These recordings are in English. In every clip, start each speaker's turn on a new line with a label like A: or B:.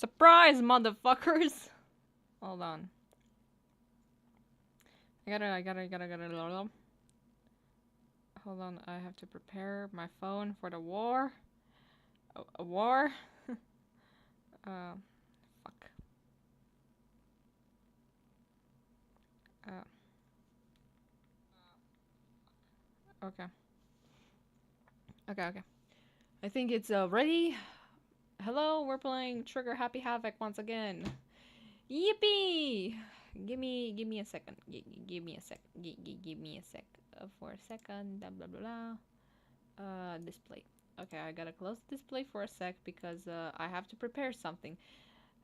A: Surprise, motherfuckers! Hold on. I gotta. Hold on, I have to prepare my phone for the war. A war? Fuck. Okay. Okay. I think it's ready. Hello, we're playing Trigger Happy Havoc once again. Yippee! Give me a second. Give me a sec. Give me a sec. For a second. Blah blah blah. Display. Okay, I gotta close the display for a sec because I have to prepare something.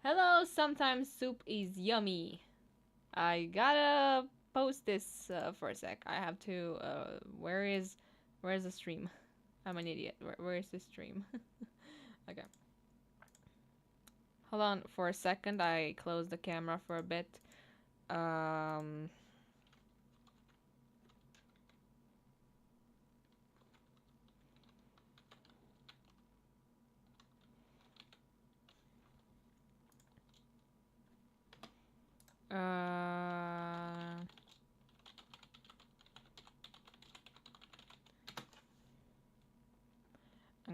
A: Hello, sometimes soup is yummy. I gotta post this for a sec. I have to. Where's the stream? I'm an idiot. Where is the stream? Okay. Hold on for a second. I closed the camera for a bit. I'm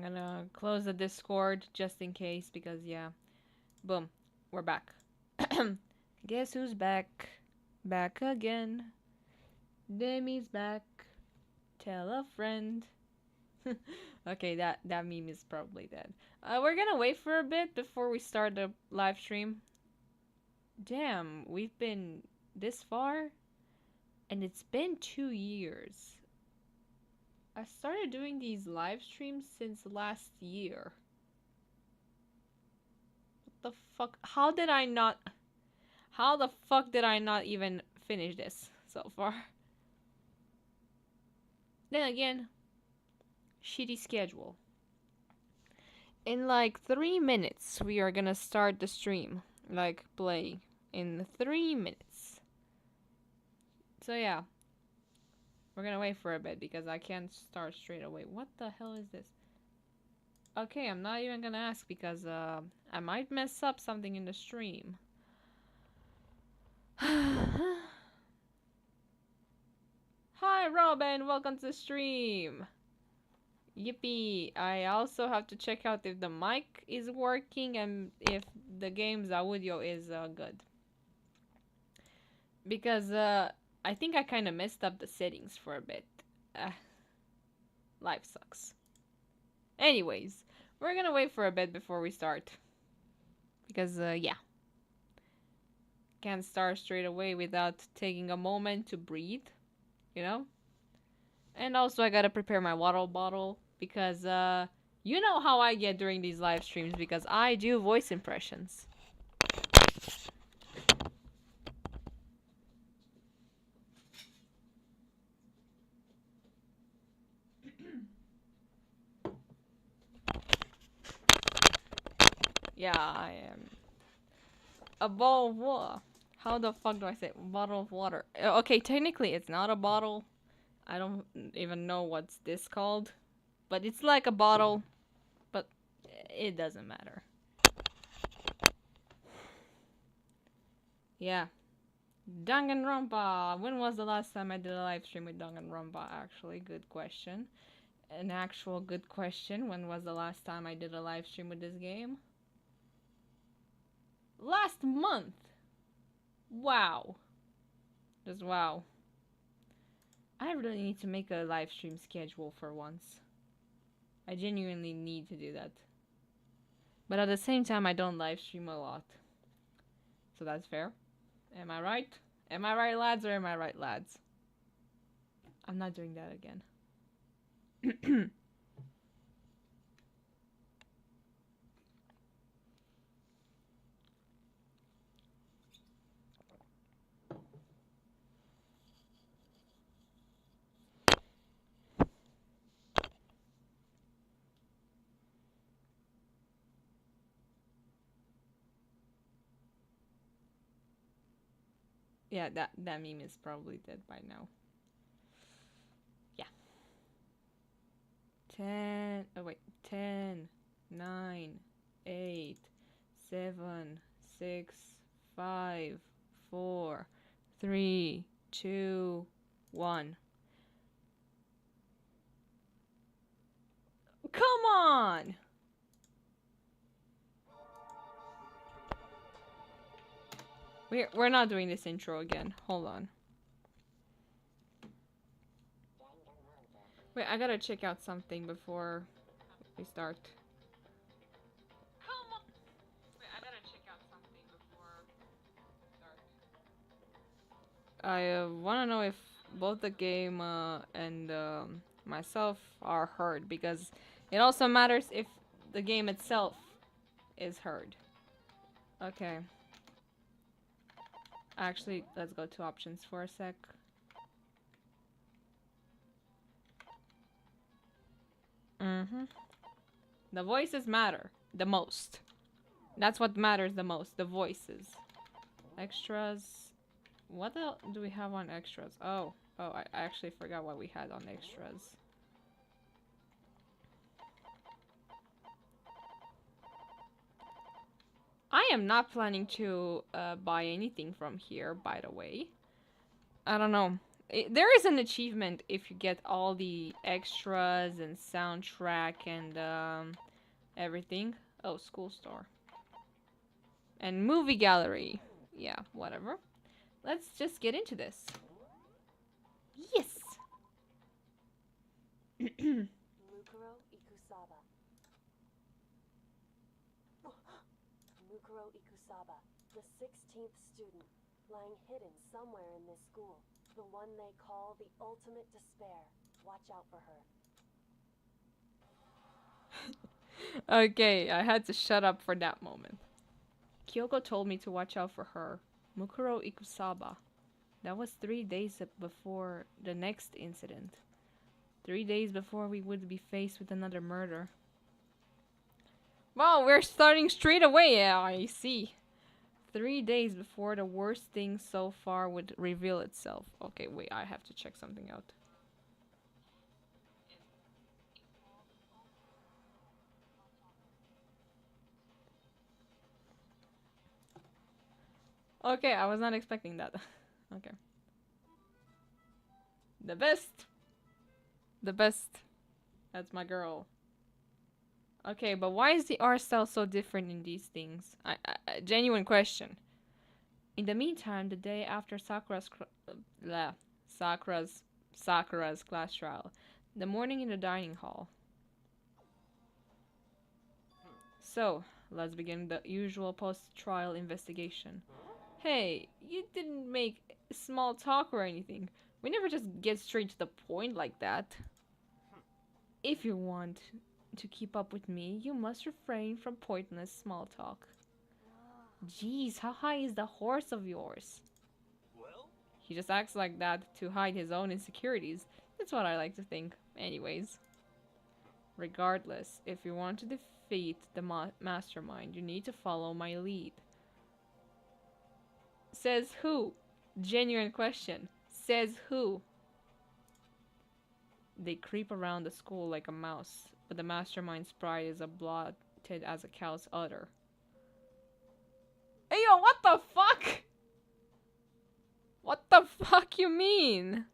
A: gonna close the Discord just in case because yeah. Boom. We're back. Guess who's back? Back again. Demi's back. Tell a friend. Okay, that meme is probably dead. We're gonna wait for a bit before we start the live stream. Damn, we've been this far? And it's been 2 years. I started doing these live streams since last year. What the fuck? How the fuck did I not even finish this so far? Then again, shitty schedule. In like 3 minutes, we are gonna start the stream. Like, play. In 3 minutes. So yeah. We're gonna wait for a bit because I can't start straight away. What the hell is this? Okay, I'm not even gonna ask because I might mess up something in the stream. Hi Robin, welcome to the stream. Yippee. I also have to check out if the mic is working and if the game's audio is good. Because I think I kind of messed up the settings for a bit. Life sucks. Anyways, we're gonna wait for a bit before we start. Because, yeah. Can't start straight away without taking a moment to breathe, you know? And also I gotta prepare my water bottle because, you know how I get during these live streams because I do voice impressions. Yeah, I am. A bottle of water. How the fuck do I say bottle of water? Okay, technically it's not a bottle. I don't even know what's this called. But it's like a bottle. But it doesn't matter. Yeah. Danganronpa. When was the last time I did a live stream with Danganronpa? Actually, good question. An actual good question. When was the last time I did a live stream with this game? Last month. Wow. Just wow. I really need to make a live stream schedule for once. I genuinely need to do that. But at the same time, I don't live stream a lot. So that's fair. Am I right? Am I right, lads, or am I right, lads? I'm not doing that again. Yeah, that meme is probably dead by now. Yeah. 10, 9, 8, 7, 6, 5, 4, 3, 2, 1. Come on! We're not doing this intro again. Hold on. Wait, I gotta check out something before we start. Come on! Wait, I gotta check out something before we start. I wanna know if both the game and myself are heard, because it also matters if the game itself is heard. Okay. Actually, let's go to options for a sec. The voices matter the most. That's what matters the most, the voices. Extras. What else do we have on extras? Oh, I actually forgot what we had on extras. I am not planning to buy anything from here, by the way. I don't know. There is an achievement if you get all the extras and soundtrack and everything. Oh, school store. And movie gallery. Yeah, whatever. Let's just get into this. Yes!
B: Mukuro Ikusaba. Mukuro Ikusaba, the 16th student, lying hidden somewhere in this school. The one they call the ultimate despair. Watch out for her.
A: Okay, I had to shut up for that moment. Kyoko told me to watch out for her. Mukuro Ikusaba. That was 3 days before the next incident. 3 days before we would be faced with another murder. Well, we're starting straight away, yeah, I see. 3 days before the worst thing so far would reveal itself. Okay, wait, I have to check something out. Okay, I was not expecting that. Okay. The best! The best. That's my girl. Okay, but why is the art style so different in these things? Genuine question. In the meantime, the day after Sakura's class trial, the morning in the dining hall. So, let's begin the usual post-trial investigation. Hey, you didn't make small talk or anything. We never just get straight to the point like that. If you want to keep up with me, you must refrain from pointless small talk. Jeez, how high is the horse of yours? Well? He just acts like that to hide his own insecurities. That's what I like to think. Anyways. Regardless, if you want to defeat the mastermind, you need to follow my lead. Says who? Genuine question. Says who? They creep around the school like a mouse, but the mastermind's pride is as bloated as a cow's udder. Hey yo, what the fuck? What the fuck you mean?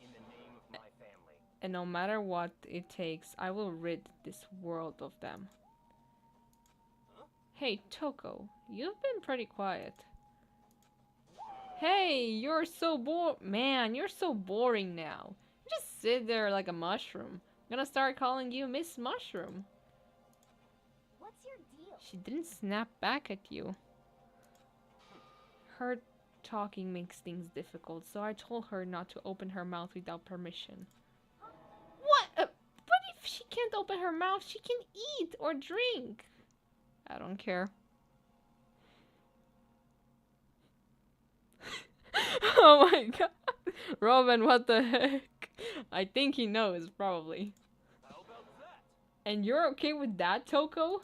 C: In the name of my family.
A: And no matter what it takes, I will rid this world of them.
C: Huh?
A: Hey, Toko, you've been pretty quiet. Hey, you're so Man, you're so boring now. You just sit there like a mushroom. I'm gonna start calling you Miss Mushroom.
B: What's your deal?
A: She didn't snap back at you. Her talking makes things difficult, so I told her not to open her mouth without permission. What? But if she can't open her mouth, she can eat or drink. I don't care. Oh my god. Robin, what the heck? I think he knows, probably.
C: How about that?
A: And you're okay with that, Toko?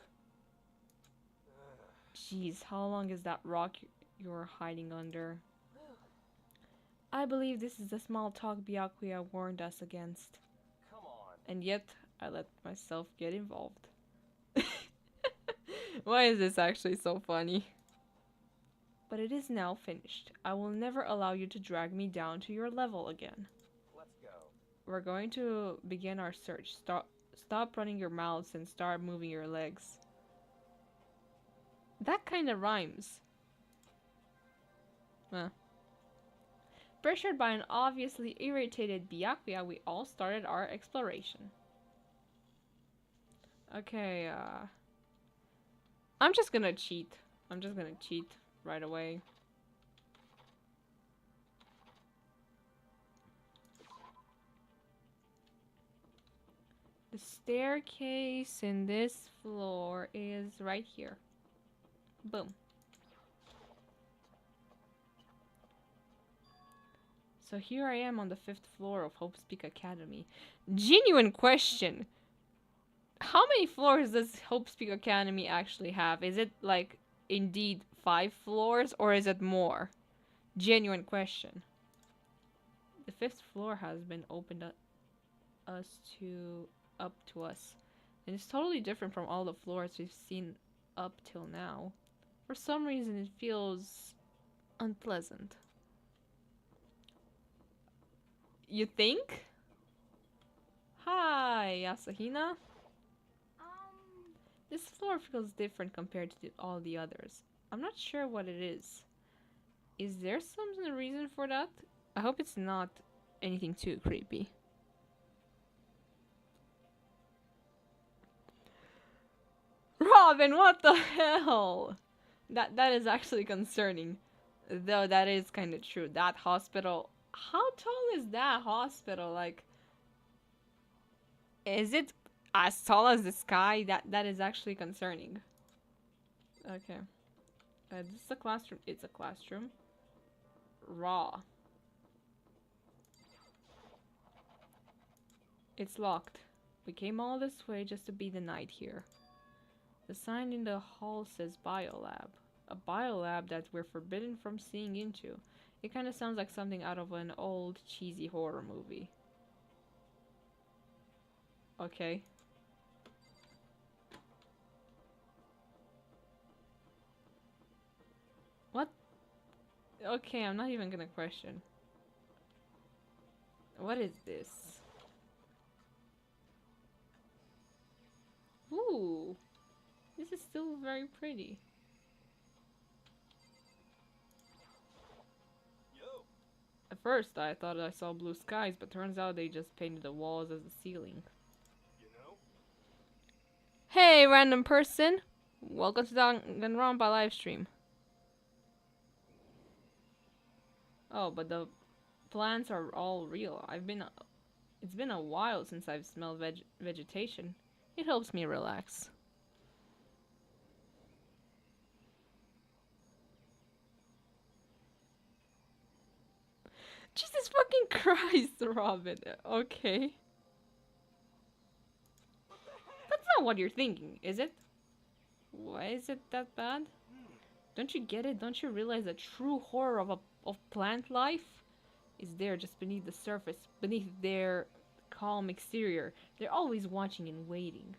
A: Jeez, how long is that rock you're hiding under? I believe this is the small talk Byakuya warned us against.
C: Come on.
A: And yet, I let myself get involved. Why is this actually so funny? But it is now finished. I will never allow you to drag me down to your level again.
C: Let's go.
A: We're going to begin our search. Stop running your mouths and start moving your legs. That kind of rhymes. Huh. Pressured by an obviously irritated Byakuya, we all started our exploration. Okay, I'm just gonna cheat. I'm just gonna cheat right away. The staircase in this floor is right here. Boom. So here I am on the 5th floor of Hope's Peak Academy. Genuine question. How many floors does Hope's Peak Academy actually have? Is it like indeed 5 floors or is it more? Genuine question. The 5th floor has been opened up to us. And it's totally different from all the floors we've seen up till now. For some reason it feels unpleasant. You think? Hi, Asahina. This floor feels different compared to all the others. I'm not sure what it is. Is there some reason for that? I hope it's not anything too creepy. Robin, what the hell? That is actually concerning. Though that is kind of true. That hospital... How tall is that hospital? Like... Is it as tall as the sky? That is actually concerning. Okay. This is a classroom. It's a classroom. Raw. It's locked. We came all this way just to be denied here. The sign in the hall says biolab. A biolab that we're forbidden from seeing into. It kind of sounds like something out of an old cheesy horror movie. Okay. What? Okay, I'm not even gonna question. What is this? Ooh. This is still very pretty.
C: Yo.
A: At first, I thought I saw blue skies, but turns out they just painted the walls as the ceiling.
C: You know?
A: Hey, random person! Welcome to Danganronpa livestream. Oh, but the plants are all real. It's been a while since I've smelled vegetation. It helps me relax. Jesus fucking Christ, Robin. Okay. That's not what you're thinking, is it? Why is it that bad? Don't you get it? Don't you realize the true horror of plant life is there just beneath the surface, beneath their calm exterior? They're always watching and waiting.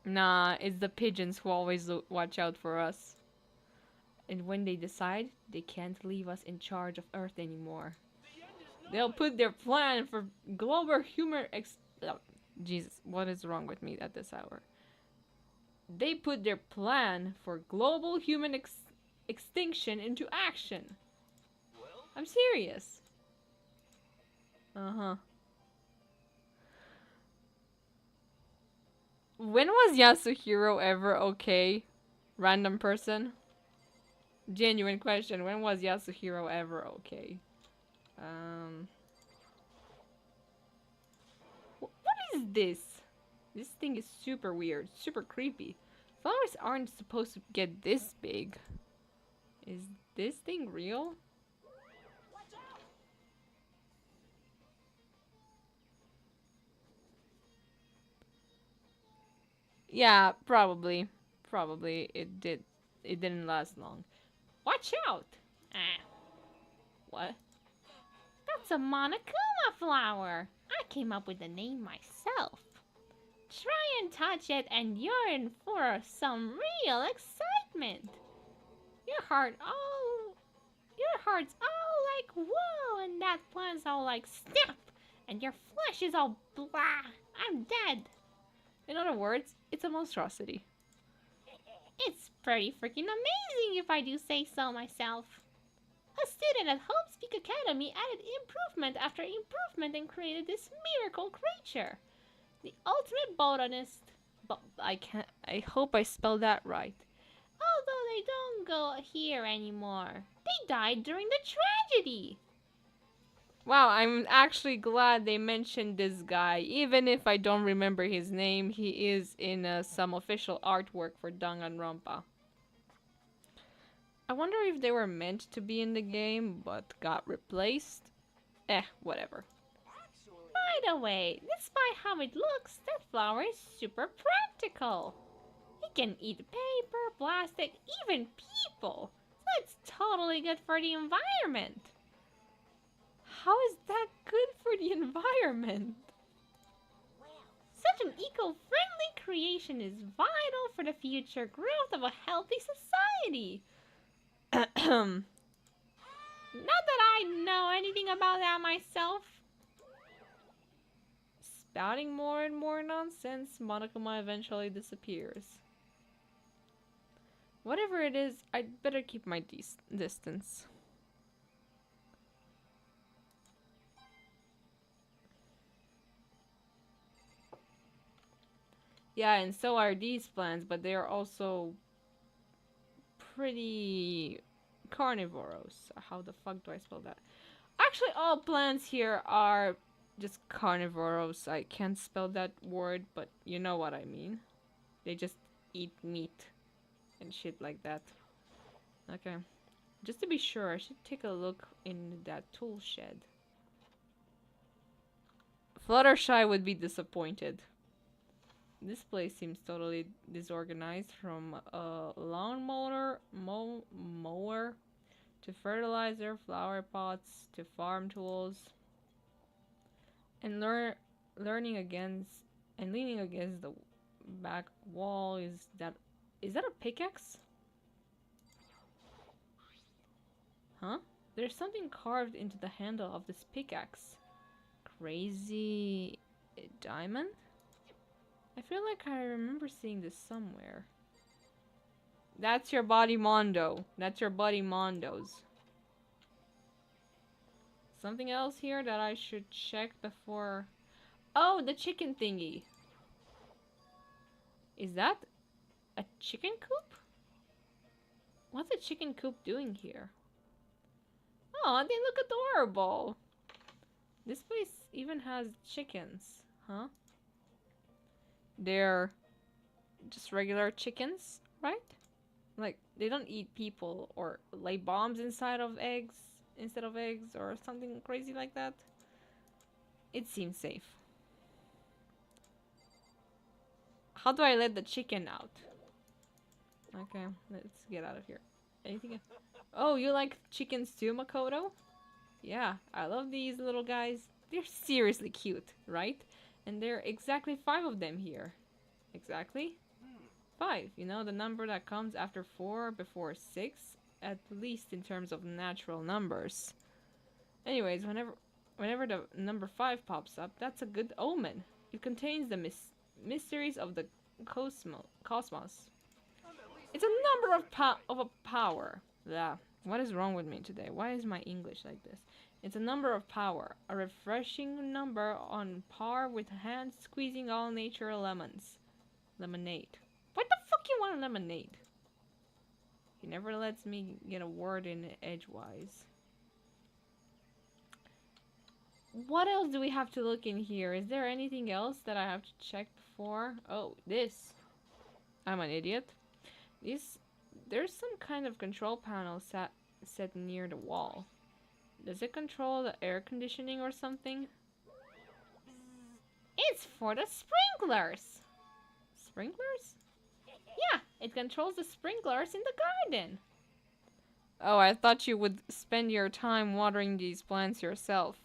A: Nah, it's the pigeons who always watch out for us. And when they decide, they can't leave us in charge of Earth anymore. They'll put their plan for global human Jesus, what is wrong with me at this hour? They put their plan for global human extinction into action. I'm serious. Uh-huh. When was Yasuhiro ever okay? Random person? Genuine question. When was Yasuhiro ever okay? What is this? This thing is super weird. Super creepy. Flowers aren't supposed to get this big. Is this thing real? Yeah, probably. Probably it didn't last long. Watch out! Ah. What? That's a Monokuma flower. I came up with the name myself. try and touch it and you're in for some real excitement. Your heart all your heart's all like whoa, and that plant's all like snap, and your flesh is all blah. I'm dead. In other words, it's a monstrosity. It's pretty freaking amazing if I do say so myself. A student at Hope's Peak Academy added improvement after improvement and created this miracle creature. The ultimate botanist. But I hope I spelled that right. Although they don't go here anymore. They died during the tragedy. Wow, I'm actually glad they mentioned this guy. Even if I don't remember his name, he is in some official artwork for Danganronpa. I wonder if they were meant to be in the game, but got replaced. Whatever. By the way, despite how it looks, that flower is super practical. It can eat paper, plastic, even people. So it's totally good for the environment. How is that good for the environment? Such an eco-friendly creation is vital for the future growth of a healthy society. Not that I know anything about that myself. Spouting more and more nonsense, Monokuma eventually disappears. Whatever it is, I'd better keep my distance. Yeah, and so are these plants, but they are also pretty carnivorous. How the fuck do I spell that? Actually, all plants here are just carnivorous. I can't spell that word, but you know what I mean. They just eat meat and shit like that. Okay. Just to be sure, I should take a look in that tool shed. Fluttershy would be disappointed. This place seems totally disorganized, from a lawn mower to fertilizer, flower pots to farm tools. And leaning against the back wall is that a pickaxe? Huh? There's something carved into the handle of this pickaxe. Crazy diamond? I feel like I remember seeing this somewhere. That's your body mondo. That's your buddy Mondo's. Something else here that I should check before... Oh, the chicken thingy. Is that a chicken coop? What's a chicken coop doing here? Oh, they look adorable. This place even has chickens, huh? They're just regular chickens, right? Like, they don't eat people or lay bombs instead of eggs or something crazy like that. It seems safe. How do I let the chicken out? Okay, let's get out of here. Anything else? Oh, you like chickens too, Makoto? Yeah, I love these little guys. They're seriously cute, right? And there are exactly 5 of them here. Exactly? 5, you know, the number that comes after 4 before 6, at least in terms of natural numbers. Anyways, whenever the number 5 pops up, that's a good omen. It contains the mysteries of the cosmos. It's a number of a power. Yeah. What is wrong with me today? Why is my English like this? It's a number of power, a refreshing number on par with hands squeezing all nature lemons. Lemonade. What the fuck you want a lemonade? He never lets me get a word in edgewise. What else do we have to look in here? Is there anything else that I have to check before? Oh, this. I'm an idiot. There's some kind of control panel set near the wall. Does it control the air conditioning or something? It's for the sprinklers! Sprinklers? Yeah, it controls the sprinklers in the garden. Oh, I thought you would spend your time watering these plants yourself.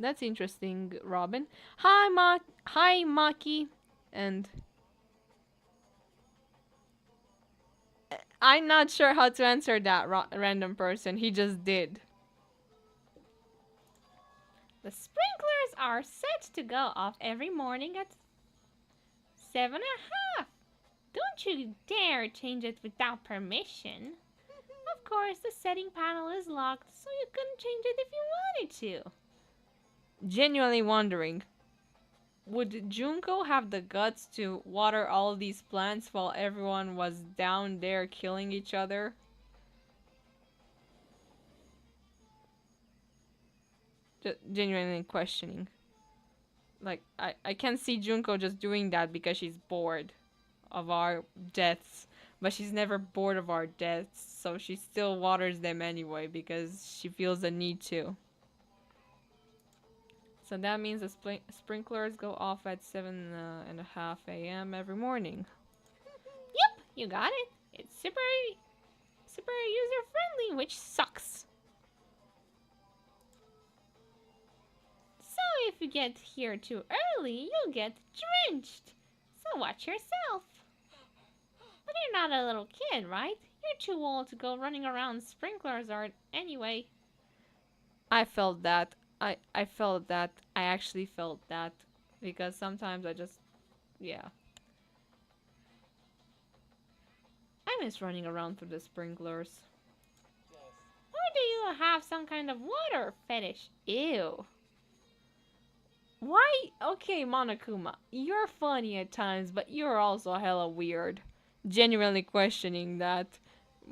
A: That's interesting, Robin. Hi, Maki. And I'm not sure how to answer that random person. He just did. The sprinklers are set to go off every morning at 7:30. Don't you dare change it without permission. Of course, the setting panel is locked, so you couldn't change it if you wanted to. Genuinely wondering, would Junko have the guts to water all these plants while everyone was down there killing each other? Genuinely questioning. Like, I can't see Junko just doing that because she's bored of our deaths. But she's never bored of our deaths, so she still waters them anyway because she feels the need to. So that means the sprinklers go off at 7:30 a.m. every morning. Yep, you got it. It's super user friendly, which sucks. So if you get here too early, you'll get drenched. So watch yourself. But you're not a little kid, right? You're too old to go running around sprinklers or anyway. I felt that. I felt that. I actually felt that. Because sometimes I just... Yeah. I miss running around through the sprinklers. Or do you have some kind of water fetish? Ew. Why? Okay, Monokuma. You're funny at times, but you're also hella weird. Genuinely questioning that.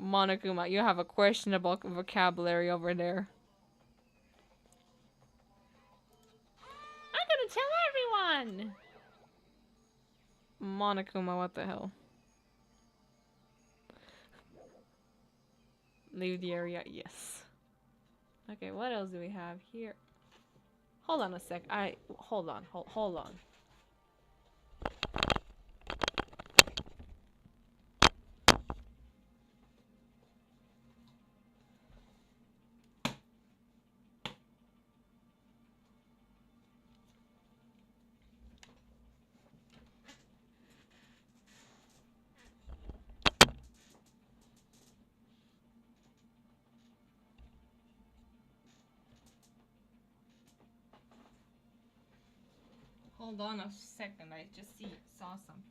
A: Monokuma, you have a questionable vocabulary over there. I'm gonna tell everyone! Monokuma, what the hell? Leave the area, yes. Okay, what else do we have here? Hold on a sec. Hold on. Hold on a second. I just saw something.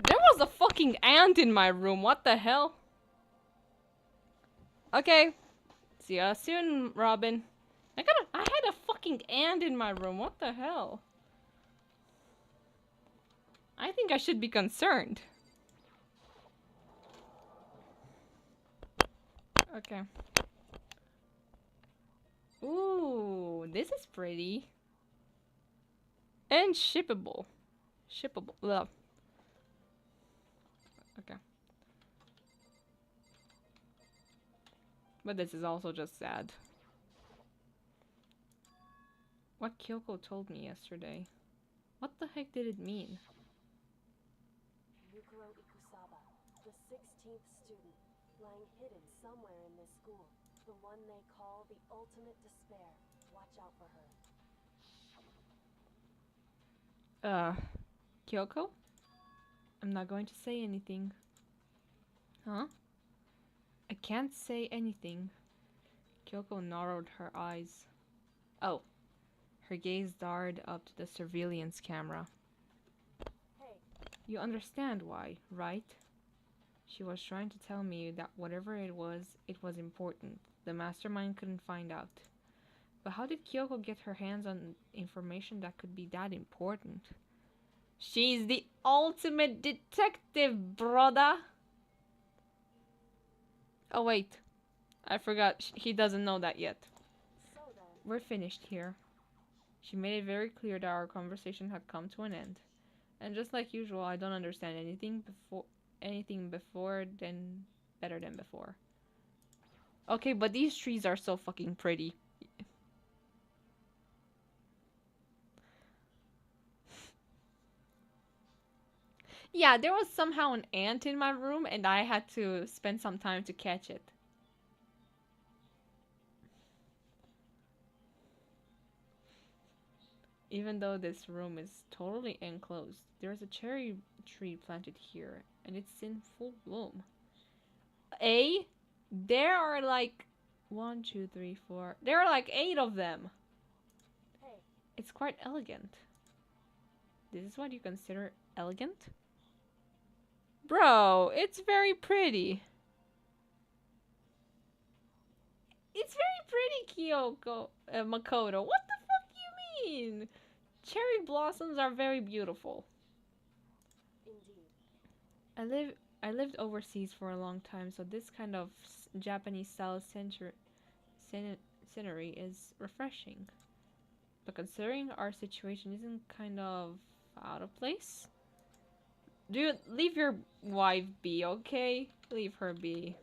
A: There was a fucking ant in my room. What the hell? Okay. See ya soon, Robin. I had a fucking ant in my room. What the hell? I think I should be concerned. Okay. Ooh, this is pretty. And shippable. Shippable. Love. Okay. But this is also just sad. What Kyoko told me yesterday. What the heck did it mean?
B: Yukiro Ikusaba, the 16th student, lying hidden somewhere in this school. The one they call the ultimate despair. Watch out for her.
A: Kyoko? I'm not going to say anything. Huh? I can't say anything. Kyoko narrowed her eyes. Oh. Her gaze darted up to the surveillance camera.
B: Hey.
A: You understand why, right? She was trying to tell me that whatever it was important. The mastermind couldn't find out. But how did Kyoko get her hands on information that could be that important? She's the ultimate detective, brother! Oh wait, I forgot, he doesn't know that yet.
B: So then,
A: We're finished here. She made it very clear that our conversation had come to an end. And just like usual, I don't understand anything before than better than before. Okay, but these trees are so fucking pretty. Yeah, there was somehow an ant in my room and I had to spend some time to catch it. Even though this room is totally enclosed, there's a cherry tree planted here and it's in full bloom. There are like one, two, three, four. There are like 8 of them.
B: Hey,
A: It's quite elegant. This is what you consider elegant? Bro, it's very pretty. It's very pretty, Makoto. What the fuck do you mean? Cherry blossoms are very beautiful.
B: indeed.
A: I lived overseas for a long time, so this kind of Japanese style scenery is refreshing. But considering our situation isn't kind of out of place, dude, leave your wife be, okay? Leave her be.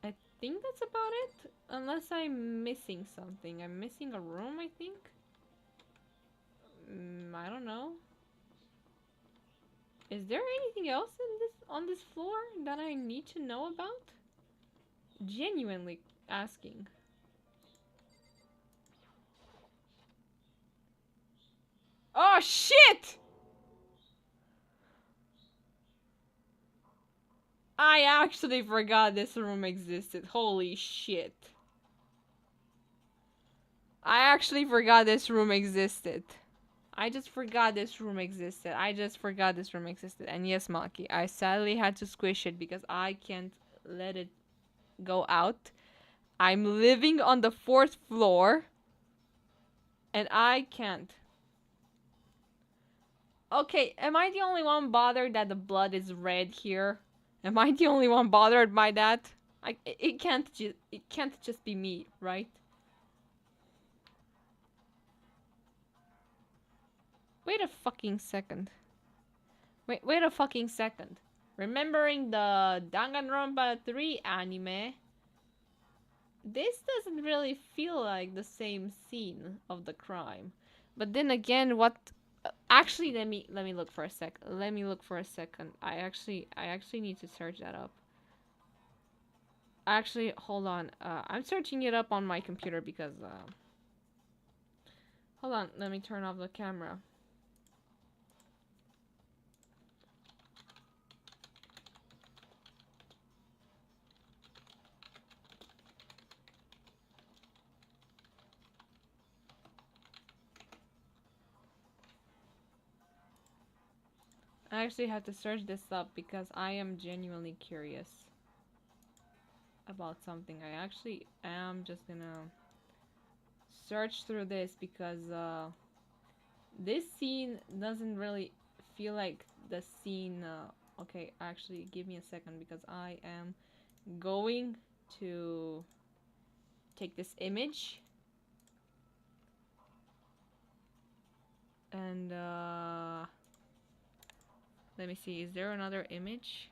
A: I think that's about it. Unless I'm missing something. I'm missing a room, I think. I don't know. Is there anything else on this floor that I need to know about? Genuinely asking. Oh shit! I actually forgot this room existed. Holy shit. I actually forgot this room existed. I just forgot this room existed. I just forgot this room existed. And yes, Maki, I sadly had to squish it because I can't let it go out. I'm living on the 4th floor. And I can't. Okay, am I the only one bothered that the blood is red here? Am I the only one bothered by that? It can't just be me, right? Wait a fucking second. Wait a fucking second. Remembering the Danganronpa 3 anime, this doesn't really feel like the same scene of the crime. But then again, what? Actually, let me look for a sec. Let me look for a second. I actually need to search that up. Actually, hold on. I'm searching it up on my computer because hold on. Let me turn off the camera. I actually have to search this up because I am genuinely curious about something. I actually am just gonna search through this because this scene doesn't really feel like the scene. Okay, actually, give me a second because I am going to take this image and let me see. Is there another image?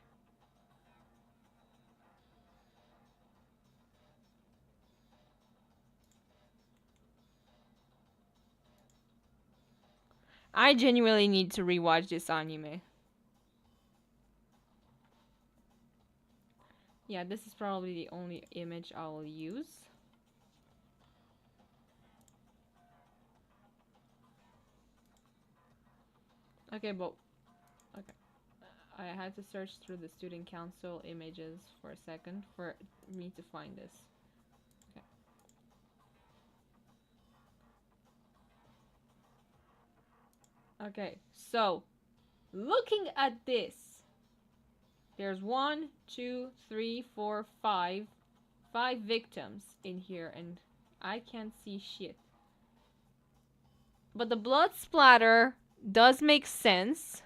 A: I genuinely need to rewatch this anime. Yeah, this is probably the only image I will use. Okay, but okay. I had to search through the student council images for a second for me to find this. Okay. Okay, so looking at this, there's 1, 2, 3, 4, 5 victims in here, and I can't see shit. But the blood splatter does make sense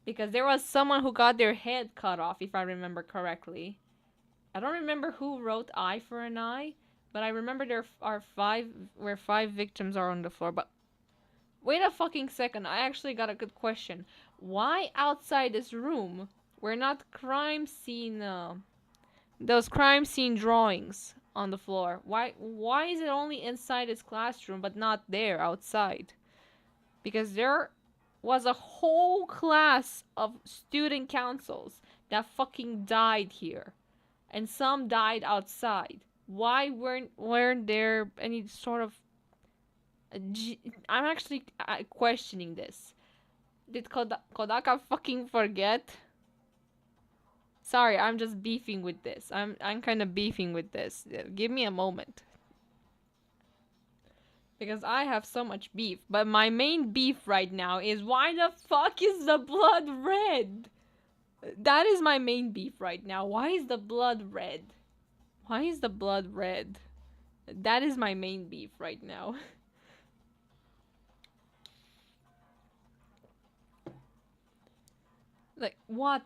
A: because there was someone who got their head cut off, if I remember correctly. I don't remember who wrote eye for an eye, But I remember there are five victims are on the floor. But wait a fucking second. I actually got a good question. Why outside this room were not crime scene those crime scene drawings on the floor? Why is it only inside his classroom but not there outside? Because there was a whole class of student councils that fucking died here, and some died outside. Why weren't there any sort of I'm actually questioning this. Did Kodaka fucking forget? Sorry, I'm just beefing with this. I'm kind of beefing with this. Give me a moment. Because I have so much beef. But my main beef right now is why the fuck is the blood red? That is my main beef right now. Why is the blood red? Why is the blood red? That is my main beef right now. Like, what?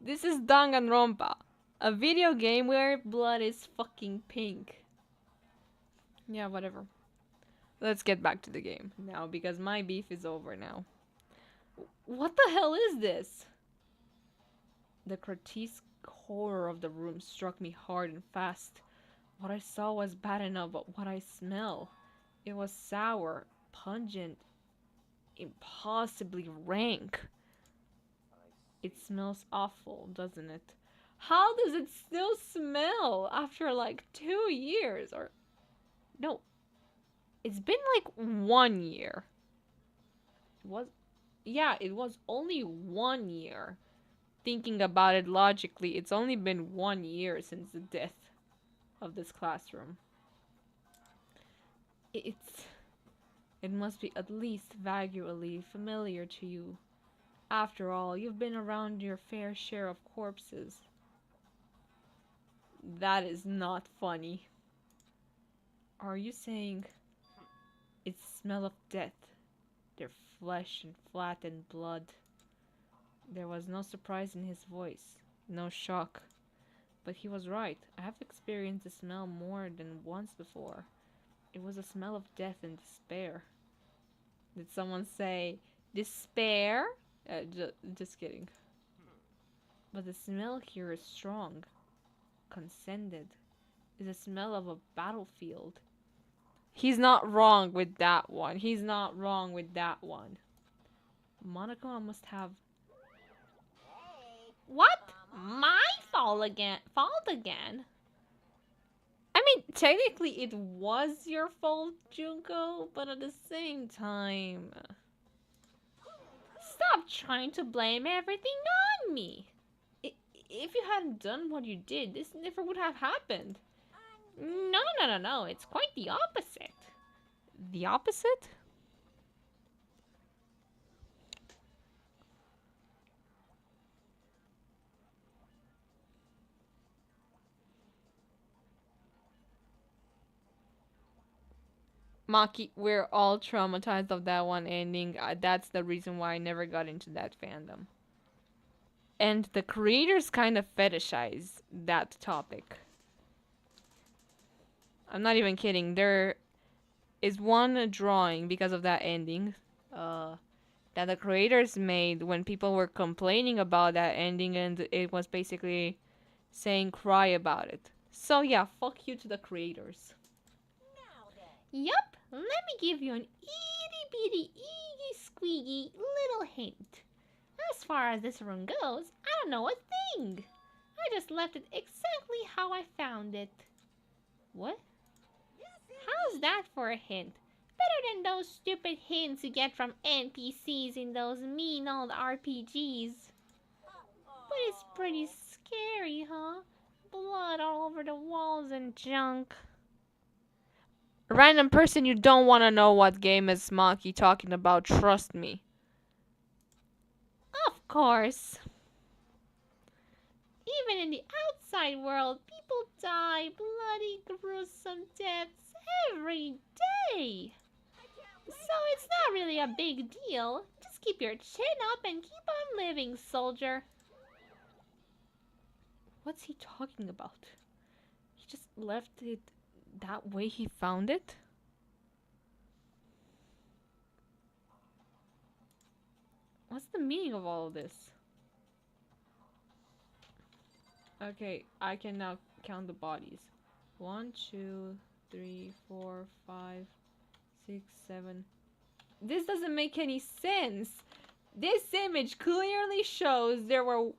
A: This is Danganronpa. A video game where blood is fucking pink. Yeah, whatever. Let's get back to the game now because my beef is over now. What the hell is this? The grotesque horror of the room struck me hard and fast. What I saw was bad enough, but what I smell, it was sour, pungent, impossibly rank. It smells awful, doesn't it? How does it still smell after like 2 years? Or no, it's been like 1 year. It was only 1 year. Thinking about it logically, it's only been 1 year since the death of this classroom. It must be at least vaguely familiar to you. After all, you've been around your fair share of corpses. That is not funny. Are you saying it's the smell of death? Their flesh and flattened blood. There was no surprise in his voice, no shock. But he was right. I have experienced the smell more than once before. It was a smell of death and despair. Did someone say despair? Just kidding. But the smell here is strong. Conscended. Is the smell of a battlefield. He's not wrong with that one. He's not wrong with that one. Monaco must have... What? My fault again? Fault again? I mean, technically it was your fault, Junko, but at the same time... Stop trying to blame everything on me! If you hadn't done what you did, this never would have happened. No, it's quite the opposite. The opposite? Maki, we're all traumatized of that one ending. That's the reason why I never got into that fandom. And the creators kind of fetishize that topic. I'm not even kidding. There is one drawing because of that ending that the creators made when people were complaining about that ending, and it was basically saying cry about it. So yeah, fuck you to the creators. Yup, let me give you an itty bitty eeggy squeaky little hint. As far as this room goes, I don't know a thing. I just left it exactly how I found it. What? How's that for a hint? Better than those stupid hints you get from NPCs in those mean old RPGs. But it's pretty scary, huh? Blood all over the walls and junk. Random person, you don't want to know what game is Maki talking about, trust me. Of course. Even in the outside world, people die bloody, gruesome deaths every day. So it's not really a big deal. Just keep your chin up and keep on living, soldier. What's he talking about? He just left it that way he found it? What's the meaning of all of this? Okay, I can now count the bodies. 1, 2, 3, 4, 5, 6, 7. This doesn't make any sense. This image clearly shows there were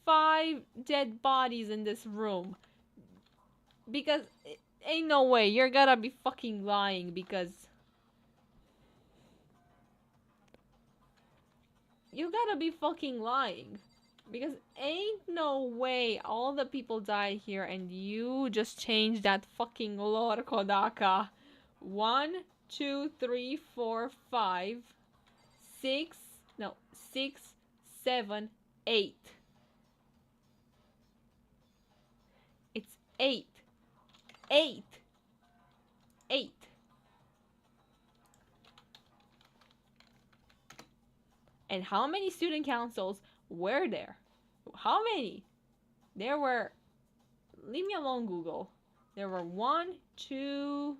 A: 5 dead bodies in this room. Because ain't no way. You're gonna be fucking lying because you gotta be fucking lying. Because ain't no way all the people died here and you just changed that fucking lore, Kodaka. 1, 2, 3, 4, 5, 6, no, 6, 7, 8. It's 8. 8. 8. And how many student councils were there? How many? There were... Leave me alone, Google. There were 1, 2,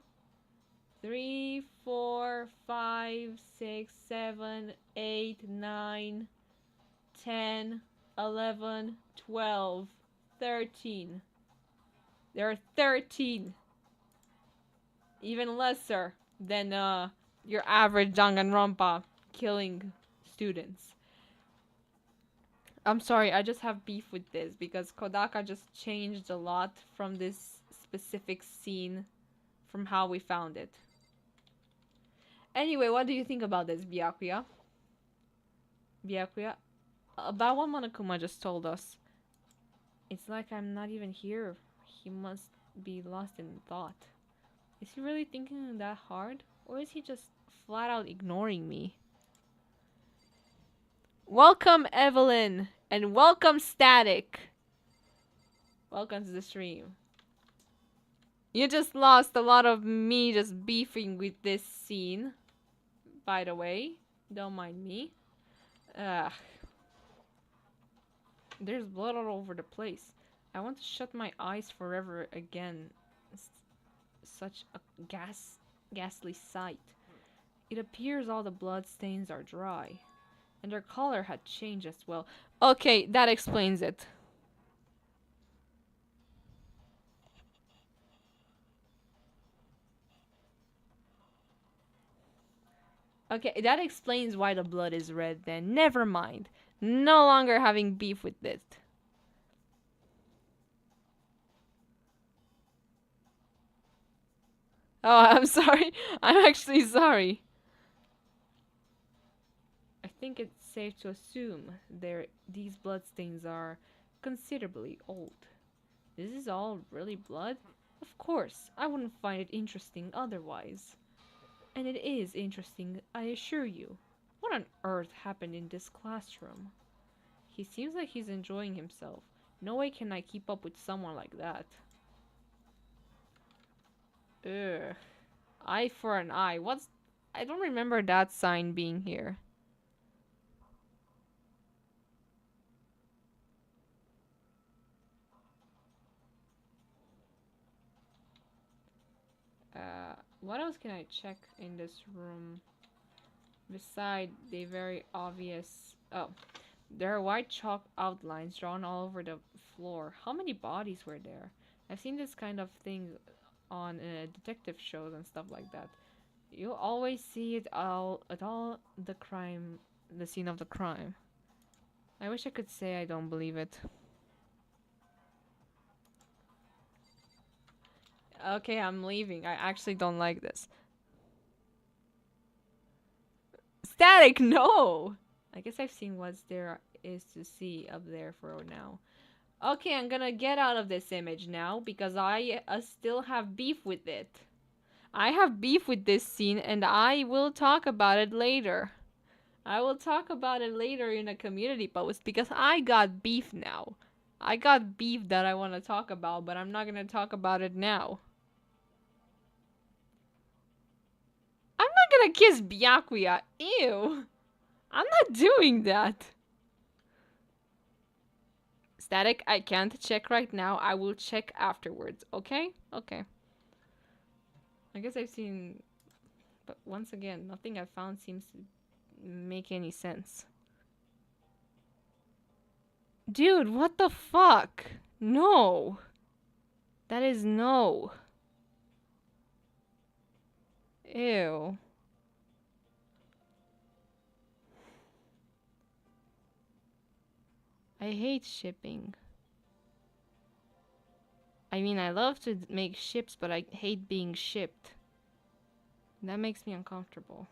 A: 3, 4, 5, 6, 7, 8, 9, 10, 11, 12, 13. There are 13. Even lesser than your average Danganronpa killing students. I'm sorry, I just have beef with this because Kodaka just changed a lot from this specific scene from how we found it. Anyway, what do you think about this, Byakuya? Byakuya? About what Monokuma just told us. It's like I'm not even here. He must be lost in thought. Is he really thinking that hard? Or is he just flat out ignoring me? Welcome, Evelyn! And welcome, Static! Welcome to the stream. You just lost a lot of me just beefing with this scene. By the way, don't mind me. Ugh. There's blood all over the place. I want to shut my eyes forever again. Such a ghastly sight. It appears all the blood stains are dry. And their color had changed as well. Okay, that explains it. Okay, that explains why the blood is red then. Never mind. No longer having beef with this. Oh, I'm sorry. I'm actually sorry. I think it's safe to assume these bloodstains are considerably old. This is all really blood? Of course, I wouldn't find it interesting otherwise. And it is interesting, I assure you. What on earth happened in this classroom? He seems like he's enjoying himself. No way can I keep up with someone like that. Ugh. Eye for an eye. What's... I don't remember that sign being here. What else can I check in this room? Beside the very obvious... Oh. There are white chalk outlines drawn all over the floor. How many bodies were there? I've seen this kind of thing on detective shows and stuff like that. You always see it all at all the scene of the crime. I wish I could say I don't believe it. Okay, I'm leaving. I actually don't like this. Static, no! I guess I've seen what there is to see up there for now. Okay, I'm gonna get out of this image now because I still have beef with it. I have beef with this scene and I will talk about it later. I will talk about it later in a community post because I got beef now. I got beef that I want to talk about, but I'm not gonna talk about it now. I'm not gonna kiss Byakuya. Ew. I'm not doing that. Static, I can't check right now. I will check afterwards, okay? Okay. I guess I've seen... But once again, nothing I found seems to make any sense. Dude, what the fuck? No. That is no. Ew. I hate shipping. I mean, I love to make ships, but I hate being shipped. That makes me uncomfortable.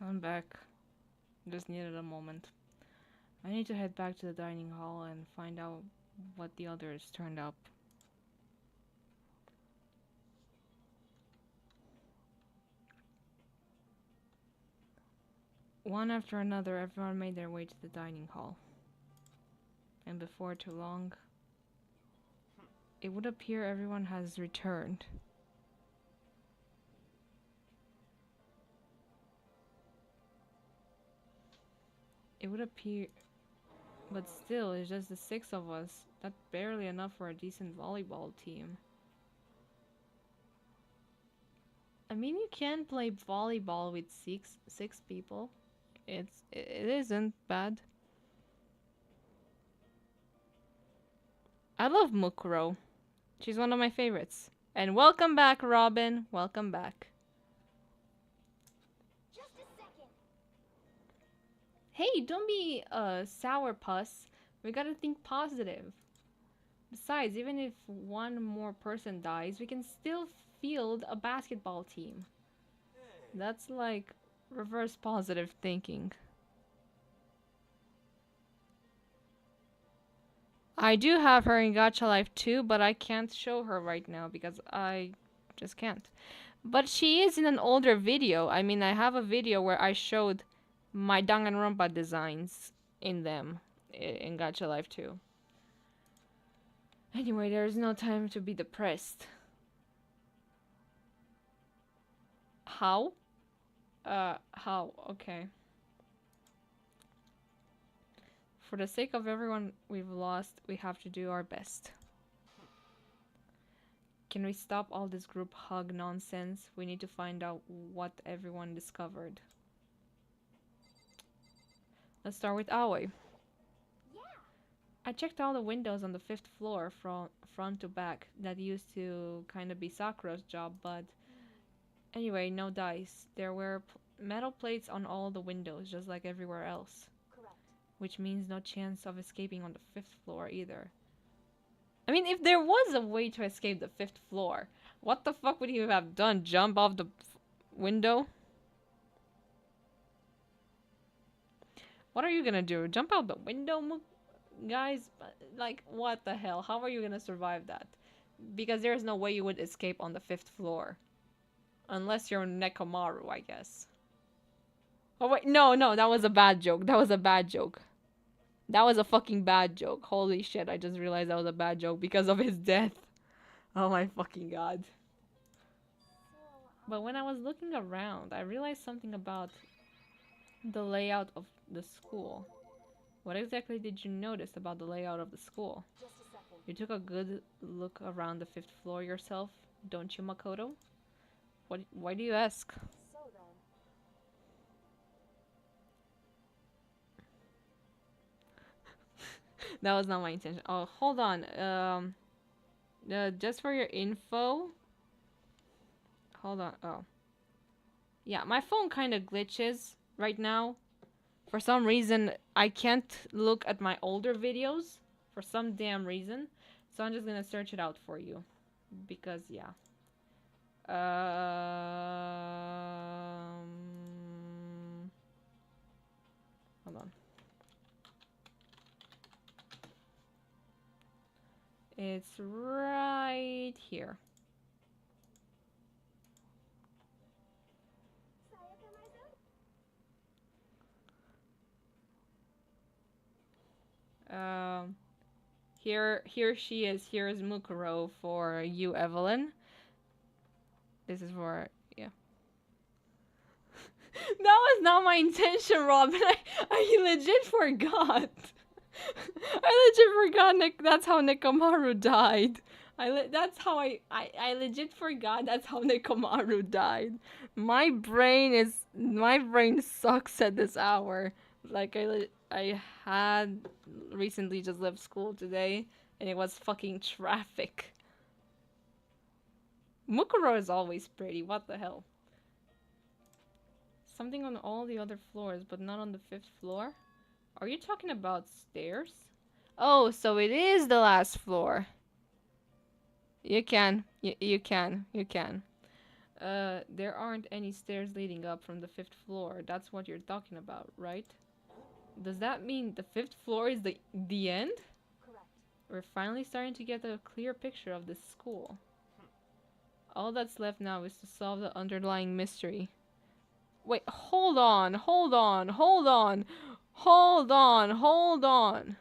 A: I'm back. Just needed a moment. I need to head back to the dining hall and find out what the others turned up. One after another, everyone made their way to the dining hall. And before too long, it would appear everyone has returned. It would appear... But still, it's just the 6 of us. That's barely enough for a decent volleyball team. I mean, you can play volleyball with six people. It isn't bad. I love Mukuro. She's one of my favorites. And welcome back, Robin. Welcome back.
B: Just a second.
A: Hey, don't be a sourpuss. We gotta think positive. Besides, even if one more person dies, we can still field a basketball team. That's like reverse positive thinking. I do have her in Gacha Life too, but I can't show her right now because I just can't. But she is in an older video. I mean, I have a video where I showed my Danganronpa designs in them in Gacha Life too. Anyway, there's no time to be depressed. How? How? Okay. For the sake of everyone we've lost, we have to do our best. Can we stop all this group hug nonsense? We need to find out what everyone discovered. Let's start with Aoi.
B: Yeah.
A: I checked all the windows on the 5th floor from front to back. That used to kind of be Sakura's job, but anyway, no dice. There were metal plates on all the windows, just like everywhere else.
B: Correct.
A: Which means no chance of escaping on the 5th floor either. I mean, if there was a way to escape the 5th floor, what the fuck would he have done? Jump off the window? What are you gonna do? Jump out the window, guys? Like, what the hell? How are you gonna survive that? Because there's no way you would escape on the 5th floor. Unless you're Nekomaru, I guess. Oh wait, no, that was a bad joke. That was a bad joke. That was a fucking bad joke. Holy shit, I just realized that was a bad joke because of his death. Oh my fucking god.
B: So,
A: But when I was looking around, I realized something about the layout of the school. What exactly did you notice about the layout of the school?
B: Just a second.
A: You took a good look around the 5th floor yourself, don't you, Makoto? Why do you ask?
B: So then,
A: That was not my intention. Oh, hold on. Just for your info. Hold on. Oh. Yeah, my phone kind of glitches right now. For some reason, I can't look at my older videos. For some damn reason. So I'm just gonna search it out for you. Because, yeah. Hold on. It's right here. Um, here she is. Here is Mukuro for you, Evelyn. This is for, yeah. That was not my intention, Robin. I legit forgot. I legit forgot that's how Nekomaru died. I legit forgot that's how Nekomaru died. My brain sucks at this hour. Like I had recently just left school today and it was fucking traffic. Mukuro is always pretty. What the hell? Something on all the other floors, but not on the 5th floor? Are you talking about stairs? Oh, so it is the last floor. You can. You can. You can. There aren't any stairs leading up from the 5th floor. That's what you're talking about, right? Does that mean the 5th floor is the end?
B: correct.
A: We're finally starting to get a clear picture of this school. All that's left now is to solve the underlying mystery. Wait, hold on, hold on, hold on, hold on, hold on.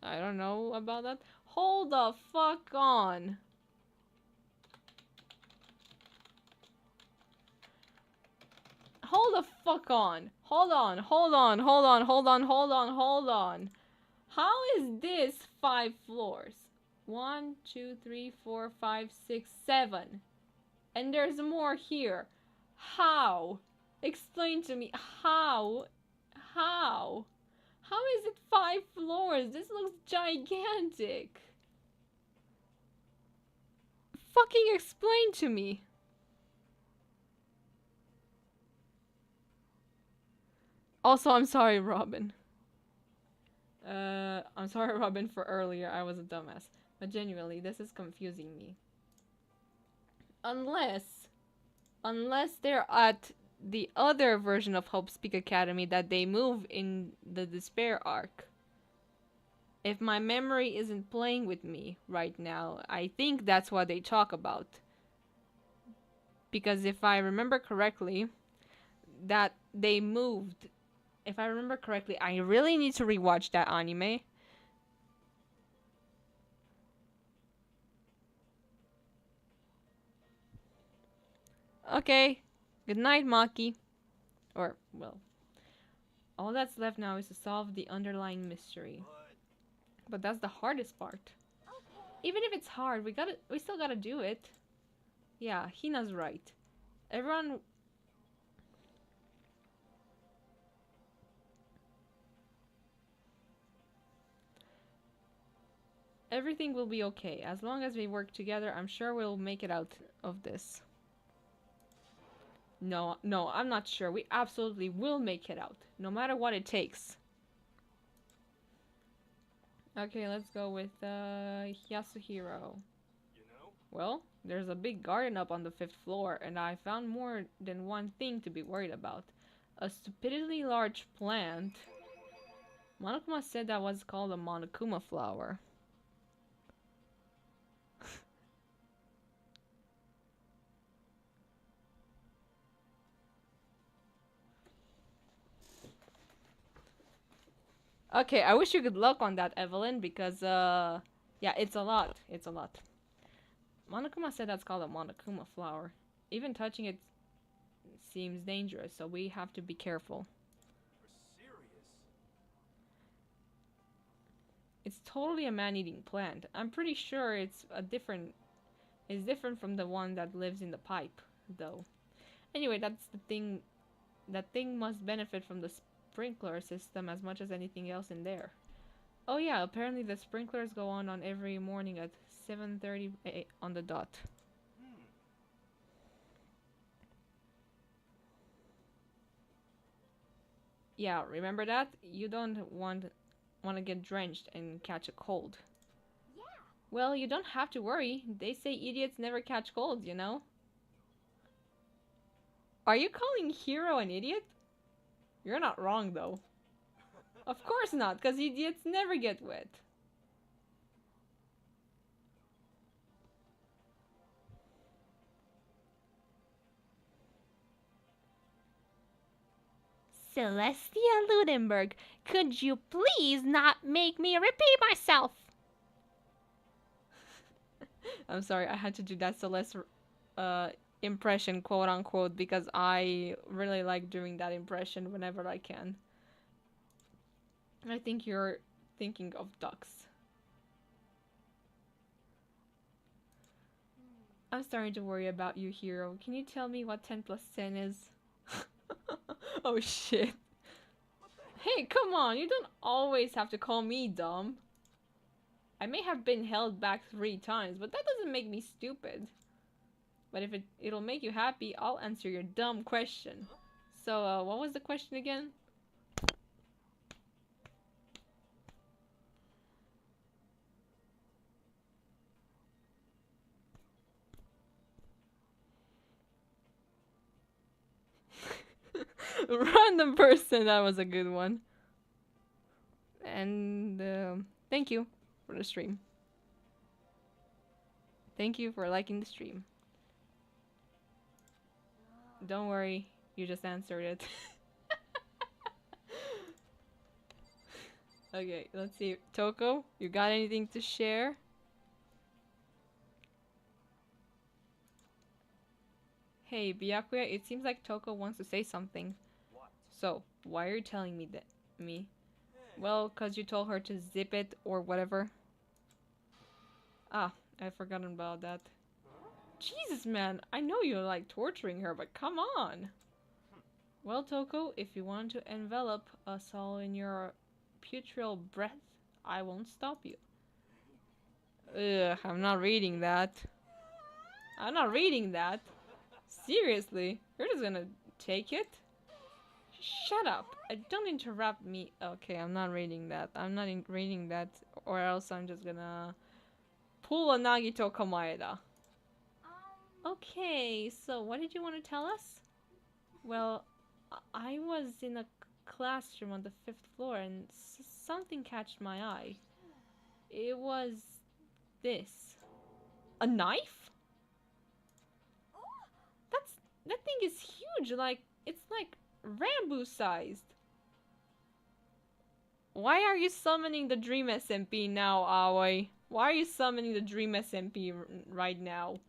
A: I don't know about that. Hold the fuck on. Hold the fuck on. Hold on, hold on, hold on, hold on, hold on, hold on. How is this 5 floors? 1, 2, 3, 4, 5, 6, 7. And there's more here. How? Explain to me. How? How? How is it 5 floors? This looks gigantic. Fucking explain to me. Also, I'm sorry, Robin. I'm sorry, Robin, for earlier. I was a dumbass. But genuinely, this is confusing me. Unless they're at the other version of Hope's Peak Academy that they move in the Despair arc. If my memory isn't playing with me right now, I think that's what they talk about. Because if I remember correctly, that they moved. If I remember correctly, I really need to rewatch that anime. Okay. Good night, Maki. Or, well, all that's left now is to solve the underlying mystery. But that's the hardest part. Even if it's hard, we still gotta do it. Yeah, Hina's right. Everyone... Everything will be okay. As long as we work together, I'm sure we'll make it out of this. No, I'm not sure. We absolutely will make it out. No matter what it takes. Okay, let's go with Yasuhiro.
C: You know?
A: Well, there's a big garden up on the 5th floor, and I found more than one thing to be worried about. A stupidly large plant. Monokuma said that was called a Monokuma flower. Okay, I wish you good luck on that, Evelyn, because, yeah, it's a lot. It's a lot. Monokuma said that's called a Monokuma flower. Even touching it seems dangerous, so we have to be careful.
C: You're serious?
A: It's totally a man-eating plant. I'm pretty sure it's different from the one that lives in the pipe, though. Anyway, that's the thing. That thing must benefit from the sprinkler system as much as anything else in there. Oh yeah, apparently the sprinklers go on every morning at 7:30 on the dot.
C: Hmm.
A: Yeah, remember that? You don't want to get drenched and catch a cold.
B: Yeah.
A: Well, you don't have to worry. They say idiots never catch colds, you know? Are you calling Hero an idiot? You're not wrong, though. Of course not, because idiots never get wet. Celestia Ludenberg, could you please not make me repeat myself? I'm sorry, I had to do that Celeste impression, quote unquote, because I really like doing that impression whenever I can. I think you're thinking of ducks. I'm starting to worry about you, Hero. Can you tell me what 10 plus 10 is? Oh shit. Hey, come on, you don't always have to call me dumb. I may have been held back 3 times, but that doesn't make me stupid. But if it'll make you happy, I'll answer your dumb question. So, what was the question again? Random person, that was a good one. And thank you for the stream. Thank you for liking the stream. Don't worry, you just answered it. Okay, let's see. Toko, you got anything to share? Hey, Byakuya, it seems like Toko wants to say something.
C: What?
A: So, why are you telling me that? Me?
C: Hey.
A: Well, 'cause you told her to zip it or whatever. Ah, I've forgotten about that. Jesus, man, I know you like torturing her, but come on. Well, Toko, if you want to envelop us all in your putrid breath, I won't stop you. Ugh, I'm not reading that. I'm not reading that. Seriously, you're just gonna take it? Shut up! Don't interrupt me. Okay, I'm not reading that. I'm not reading that, or else I'm just gonna pull a Nagito Komaeda. Okay, so what did you want to tell us? Well, I was in a classroom on the 5th floor and something catched my eye. It was this. A knife? That thing is huge, it's like Rambo sized. Why are you summoning the Dream SMP now, Aoi? Why are you summoning the Dream SMP right now?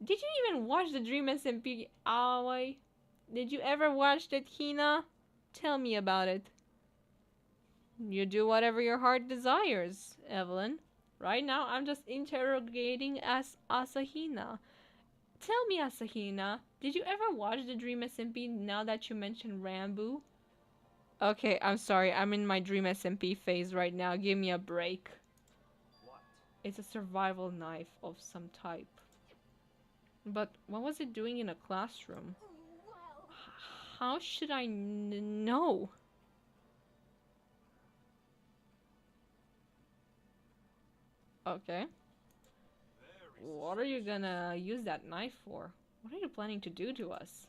A: Did you even watch the Dream SMP, Aoi? Did you ever watch it, Hina? Tell me about it. You do whatever your heart desires, Evelyn. Right now, I'm just interrogating as Asahina. Tell me, Asahina, did you ever watch the Dream SMP now that you mentioned Rambo? Okay, I'm sorry, I'm in my Dream SMP phase right now. Give me a break.
C: What?
A: It's a survival knife of some type. But what was it doing in a classroom?
B: Well,
A: How should I know? Okay.
C: Very
A: What are you gonna use that knife for? What are you planning to do to us?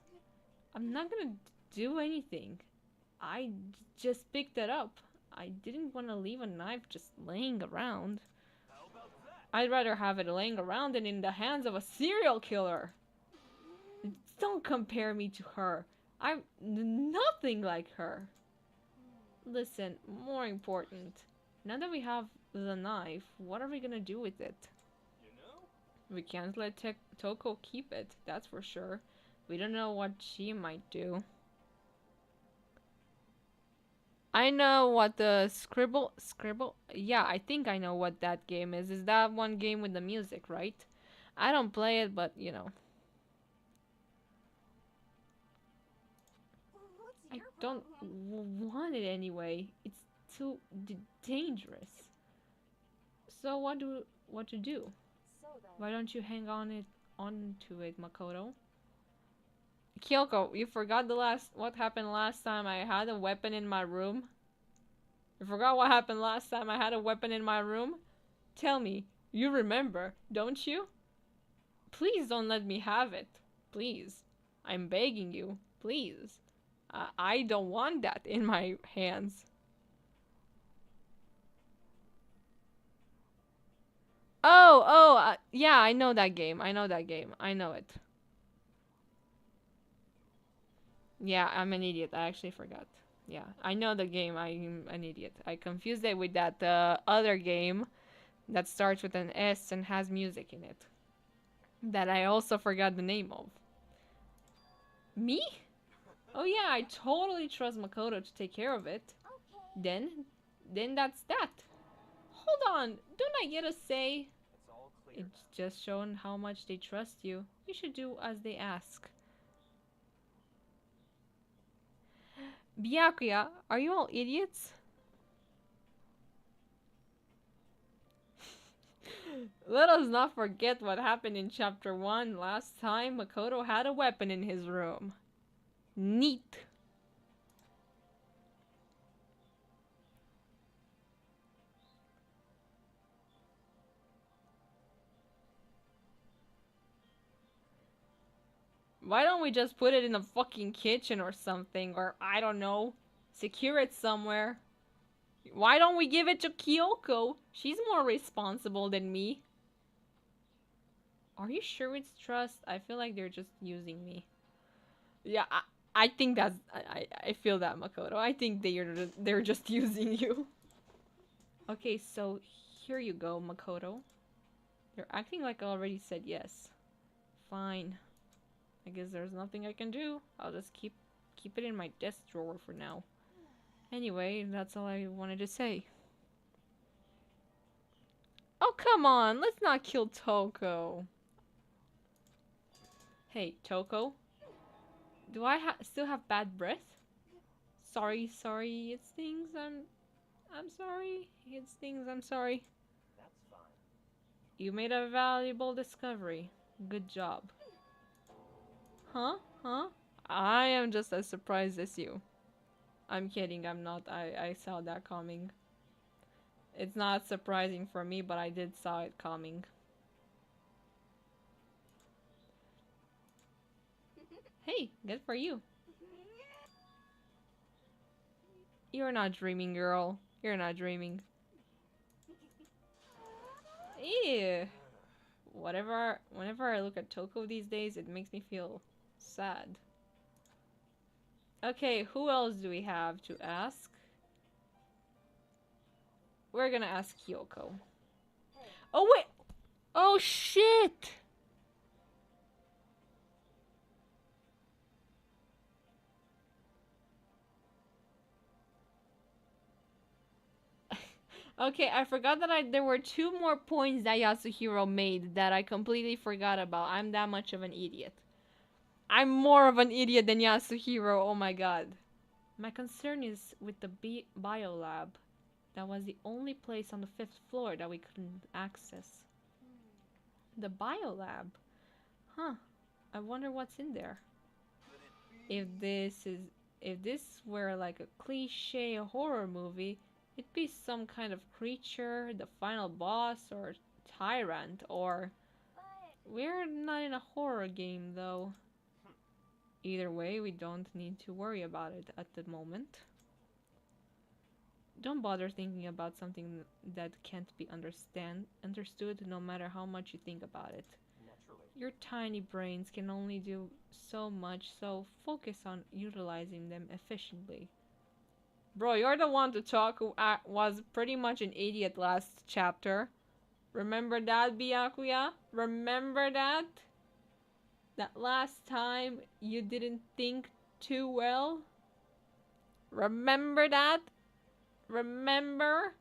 A: I'm not gonna do anything. I just picked it up. I didn't want to leave a knife just laying around.
C: How about that?
A: I'd rather have it laying around than in the hands of a serial killer. Don't compare me to her. I'm nothing like her. Listen, more important. Now that we have the knife, what are we gonna do with it?
C: You know?
A: We can't let Toko keep it, that's for sure. We don't know what she might do. I know what the Scribble? Yeah, I think I know what that game is. Is that one game with the music, right? I don't play it, but you know. I don't want it anyway. It's too dangerous. So what to do?
B: So then,
A: Why don't you hang onto it, Makoto? Kyoko, you forgot what happened last time I had a weapon in my room? You forgot what happened last time I had a weapon in my room? Tell me, you remember, don't you? Please don't let me have it. Please. I'm begging you. Please. I don't want that in my hands. Yeah, I know that game. I know that game. I know it. Yeah, I'm an idiot. I actually forgot. Yeah, I know the game. I'm an idiot. I confused it with that other game that starts with an S and has music in it. That I also forgot the name of. Me? Oh yeah, I totally trust Makoto to take care of it. Then that's that. Hold on, don't I get a say?
C: It's all clear.
A: It's just shown how much they trust you. You should do as they ask. Byakuya, are you all idiots? Let us not forget what happened in chapter 1 last time Makoto had a weapon in his room. Neat. Why don't we just put it in the fucking kitchen or something? Or, I don't know, secure it somewhere. Why don't we give it to Kyoko? She's more responsible than me. Are you sure it's trust? I feel like they're just using me. Yeah, I think that's... I feel that, Makoto. I think they're just using you. Okay, so here you go, Makoto. You're acting like I already said yes. Fine. I guess there's nothing I can do. I'll just keep it in my desk drawer for now. Anyway, that's all I wanted to say. Oh, come on. Let's not kill Toko. Hey, Toko. Do I still have bad breath? Sorry, it stings. I'm sorry. It stings. I'm sorry.
C: That's fine.
A: You made a valuable discovery. Good job. Huh? I am just as surprised as you. I'm kidding, I'm not. I saw that coming. It's not surprising for me, but I did saw it coming. Hey, good for you. You're not dreaming, girl. You're not dreaming. Ew. Whenever I look at Toko these days, it makes me feel sad. Okay, who else do we have to ask? We're gonna ask Kyoko. Oh wait! Oh shit! Okay, I forgot that there were 2 more points that Yasuhiro made that I completely forgot about. I'm that much of an idiot. I'm more of an idiot than Yasuhiro, oh my god. My concern is with the biolab. That was the only place on the 5th floor that we couldn't access. The biolab? Huh. I wonder what's in there. If this were like a cliche horror movie, it'd be some kind of creature, the final boss, or tyrant, or... We're not in a horror game, though. Either way, we don't need to worry about it at the moment. Don't bother thinking about something that can't be understood no matter how much you think about it.
C: Naturally.
A: Your tiny brains can only do so much, so focus on utilizing them efficiently. Bro, you're the one to talk who was pretty much an idiot last chapter. Remember that, Byakuya? Remember that? That last time you didn't think too well? Remember that? Remember?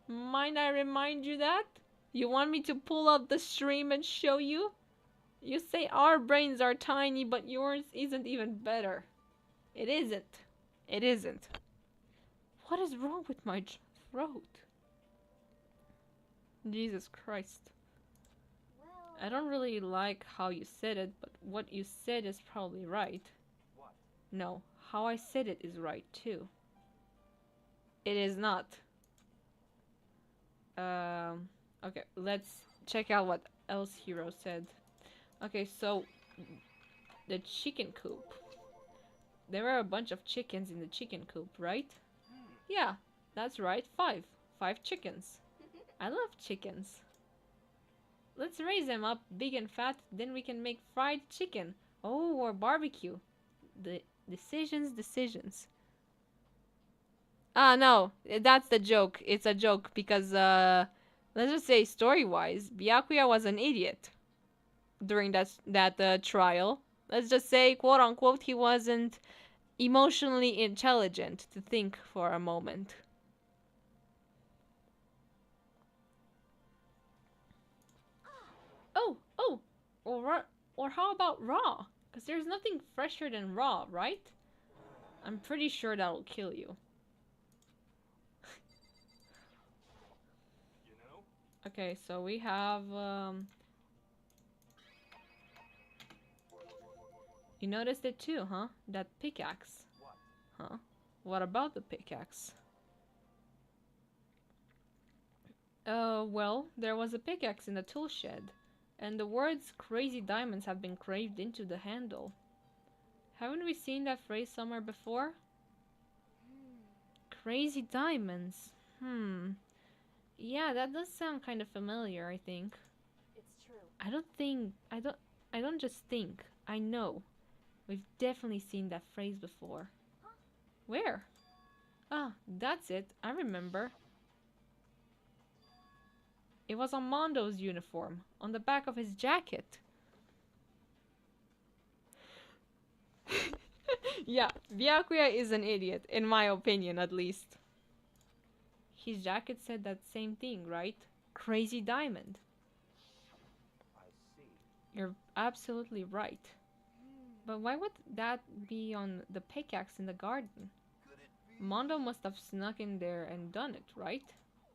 A: Might I remind you that? You want me to pull up the stream and show you? You say our brains are tiny, but yours isn't even better. It isn't. It isn't. What is wrong with my throat? Jesus Christ. I don't really like how you said it, but what you said is probably right.
C: What?
A: No, how I said it is right too. It is not. Okay, let's check out what else Hero said. Okay, so the chicken coop. There were a bunch of chickens in the chicken coop, right? Yeah, that's right, 5. 5 chickens. I love chickens. Let's raise them up big and fat, then we can make fried chicken. Oh, or barbecue. The decisions. Ah, no, that's the joke. It's a joke because, let's just say story-wise, Byakuya was an idiot during that trial. Let's just say, quote-unquote, he wasn't emotionally intelligent to think for a moment. Oh, or how about raw? Because there's nothing fresher than raw, right? I'm pretty sure that'll kill you.
C: You know?
A: Okay, so we have, you noticed it too, huh? That pickaxe.
C: What?
A: Huh? What about the pickaxe? Well, there was a pickaxe in the tool shed, and the words crazy diamonds have been carved into the handle. Haven't we seen that phrase somewhere before? Crazy diamonds. Yeah, that does sound kind of familiar, I think.
B: It's true.
A: I don't just think. I know. We've definitely seen that phrase before. Where? Ah, that's it. I remember. It was on Mondo's uniform, on the back of his jacket. Yeah, Byakuya is an idiot, in my opinion at least. His jacket said that same thing, right? Crazy diamond.
C: I see.
A: You're absolutely right. But why would that be on the pickaxe in the garden? Mondo must have snuck in there and done it, right?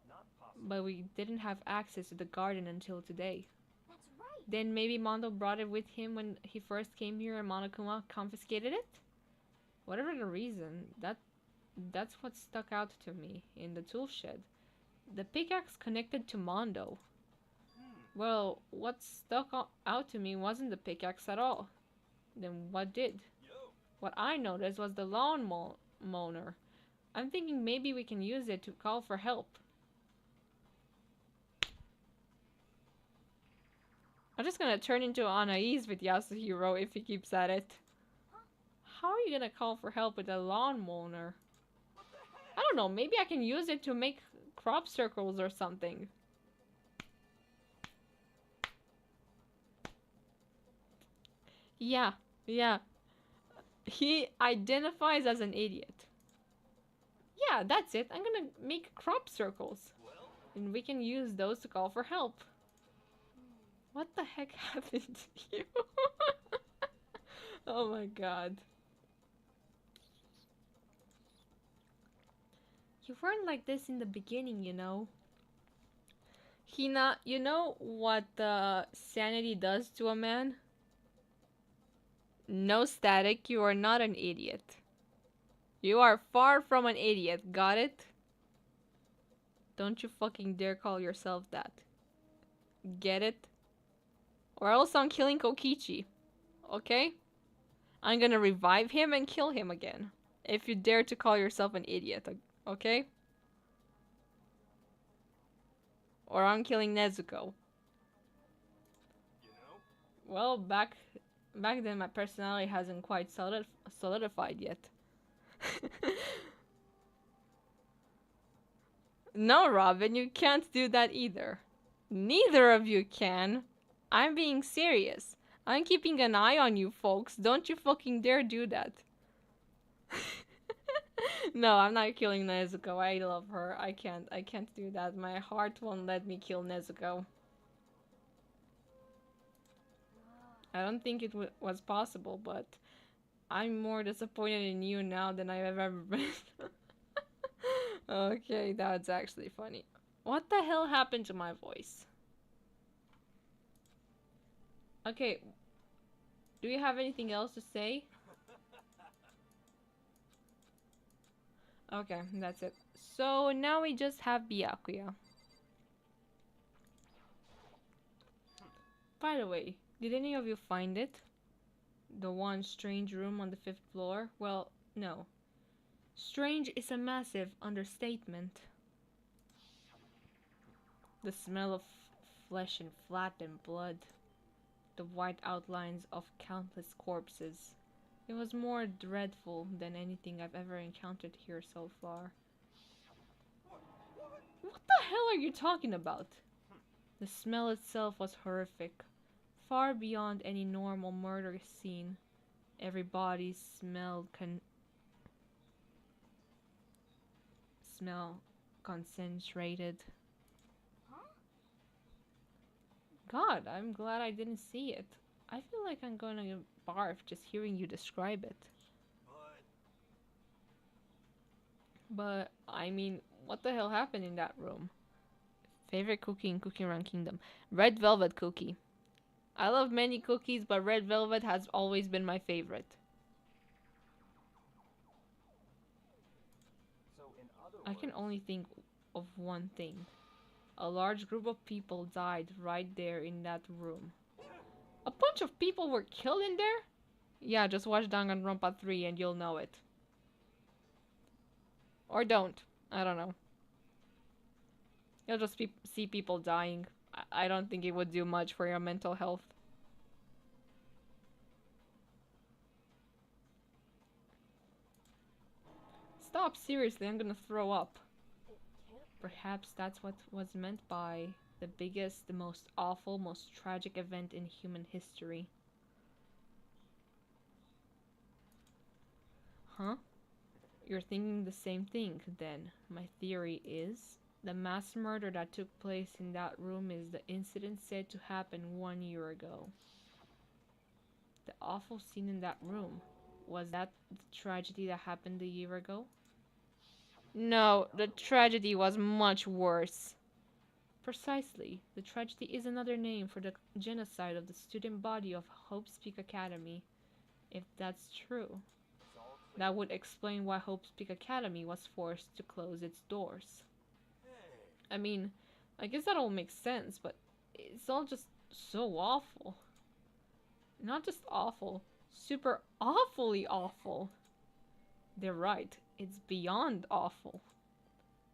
C: Not possible.
A: But we didn't have access to the garden until today.
B: That's right.
A: Then maybe Mondo brought it with him when he first came here and Monokuma confiscated it? Whatever the reason, that's what stuck out to me in the tool shed. The pickaxe connected to Mondo. Well, what stuck out to me wasn't the pickaxe at all. Then what did?
C: Yo.
A: What I noticed was the lawn mower. I'm thinking maybe we can use it to call for help. I'm just gonna turn into Anais with Yasuhiro if he keeps at it. How are you gonna call for help with a lawn mower? I don't know, maybe I can use it to make crop circles or something. Yeah. He identifies as an idiot. Yeah, that's it. I'm gonna make crop circles.
C: Well,
A: And we can use those to call for help. What the heck happened to you? Oh my god. You weren't like this in the beginning, you know. Hina, you know what sanity does to a man? No static, you are not an idiot. You are far from an idiot, got it? Don't you fucking dare call yourself that. Get it? Or else I'm killing Kokichi. Okay? I'm gonna revive him and kill him again. If you dare to call yourself an idiot, okay? Or I'm killing Nezuko.
C: you know?
A: Well, back then my personality hasn't quite solidified yet. No, Robin, you can't do that either. Neither of you can. I'm being serious. I'm keeping an eye on you folks. Don't you fucking dare do that. No, I'm not killing Nezuko. I love her. I can't do that. My heart won't let me kill Nezuko. I don't think it was possible, but I'm more disappointed in you now than I've ever been. Okay, that's actually funny. What the hell happened to my voice? Okay, do you have anything else to say? Okay, that's it. So now we just have Byakuya. By the way, did any of you find it? The one strange room on the 5th floor? Well, no. Strange is a massive understatement. The smell of flesh and flattened blood. The white outlines of countless corpses. It was more dreadful than anything I've ever encountered here so far. What the hell are you talking about? The smell itself was horrific, far beyond any normal murder scene. Every body smell concentrated. God, I'm glad I didn't see it. I feel like I'm gonna barf just hearing you describe it. But, I mean, what the hell happened in that room? Favorite cookie in Cookie Run Kingdom? Red velvet cookie. I love many cookies, but red velvet has always been my favorite.
C: So in other
A: I can
C: words,
A: only think of one thing. A large group of people died right there in that room. A bunch of people were killed in there? Yeah, just watch Danganronpa 3 and you'll know it. Or don't. I don't know. You'll just see people dying. I don't think it would do much for your mental health. Stop, seriously, I'm gonna throw up.
B: It can't.
A: Perhaps that's what was meant by the biggest, the most awful, most tragic event in human history. Huh? You're thinking the same thing, then. My theory is the mass murder that took place in that room is the incident said to happen 1 year ago. The awful scene in that room. Was that the tragedy that happened a year ago? No, the tragedy was much worse. Precisely. The tragedy is another name for the genocide of the student body of Hope's Peak Academy. If that's true,
C: it's all clear.
A: that would explain why Hope's Peak Academy was forced to close its doors.
C: Hey.
A: I mean, I guess that all makes sense, but it's all just so awful. Not just awful, super awfully awful. They're right, it's beyond awful.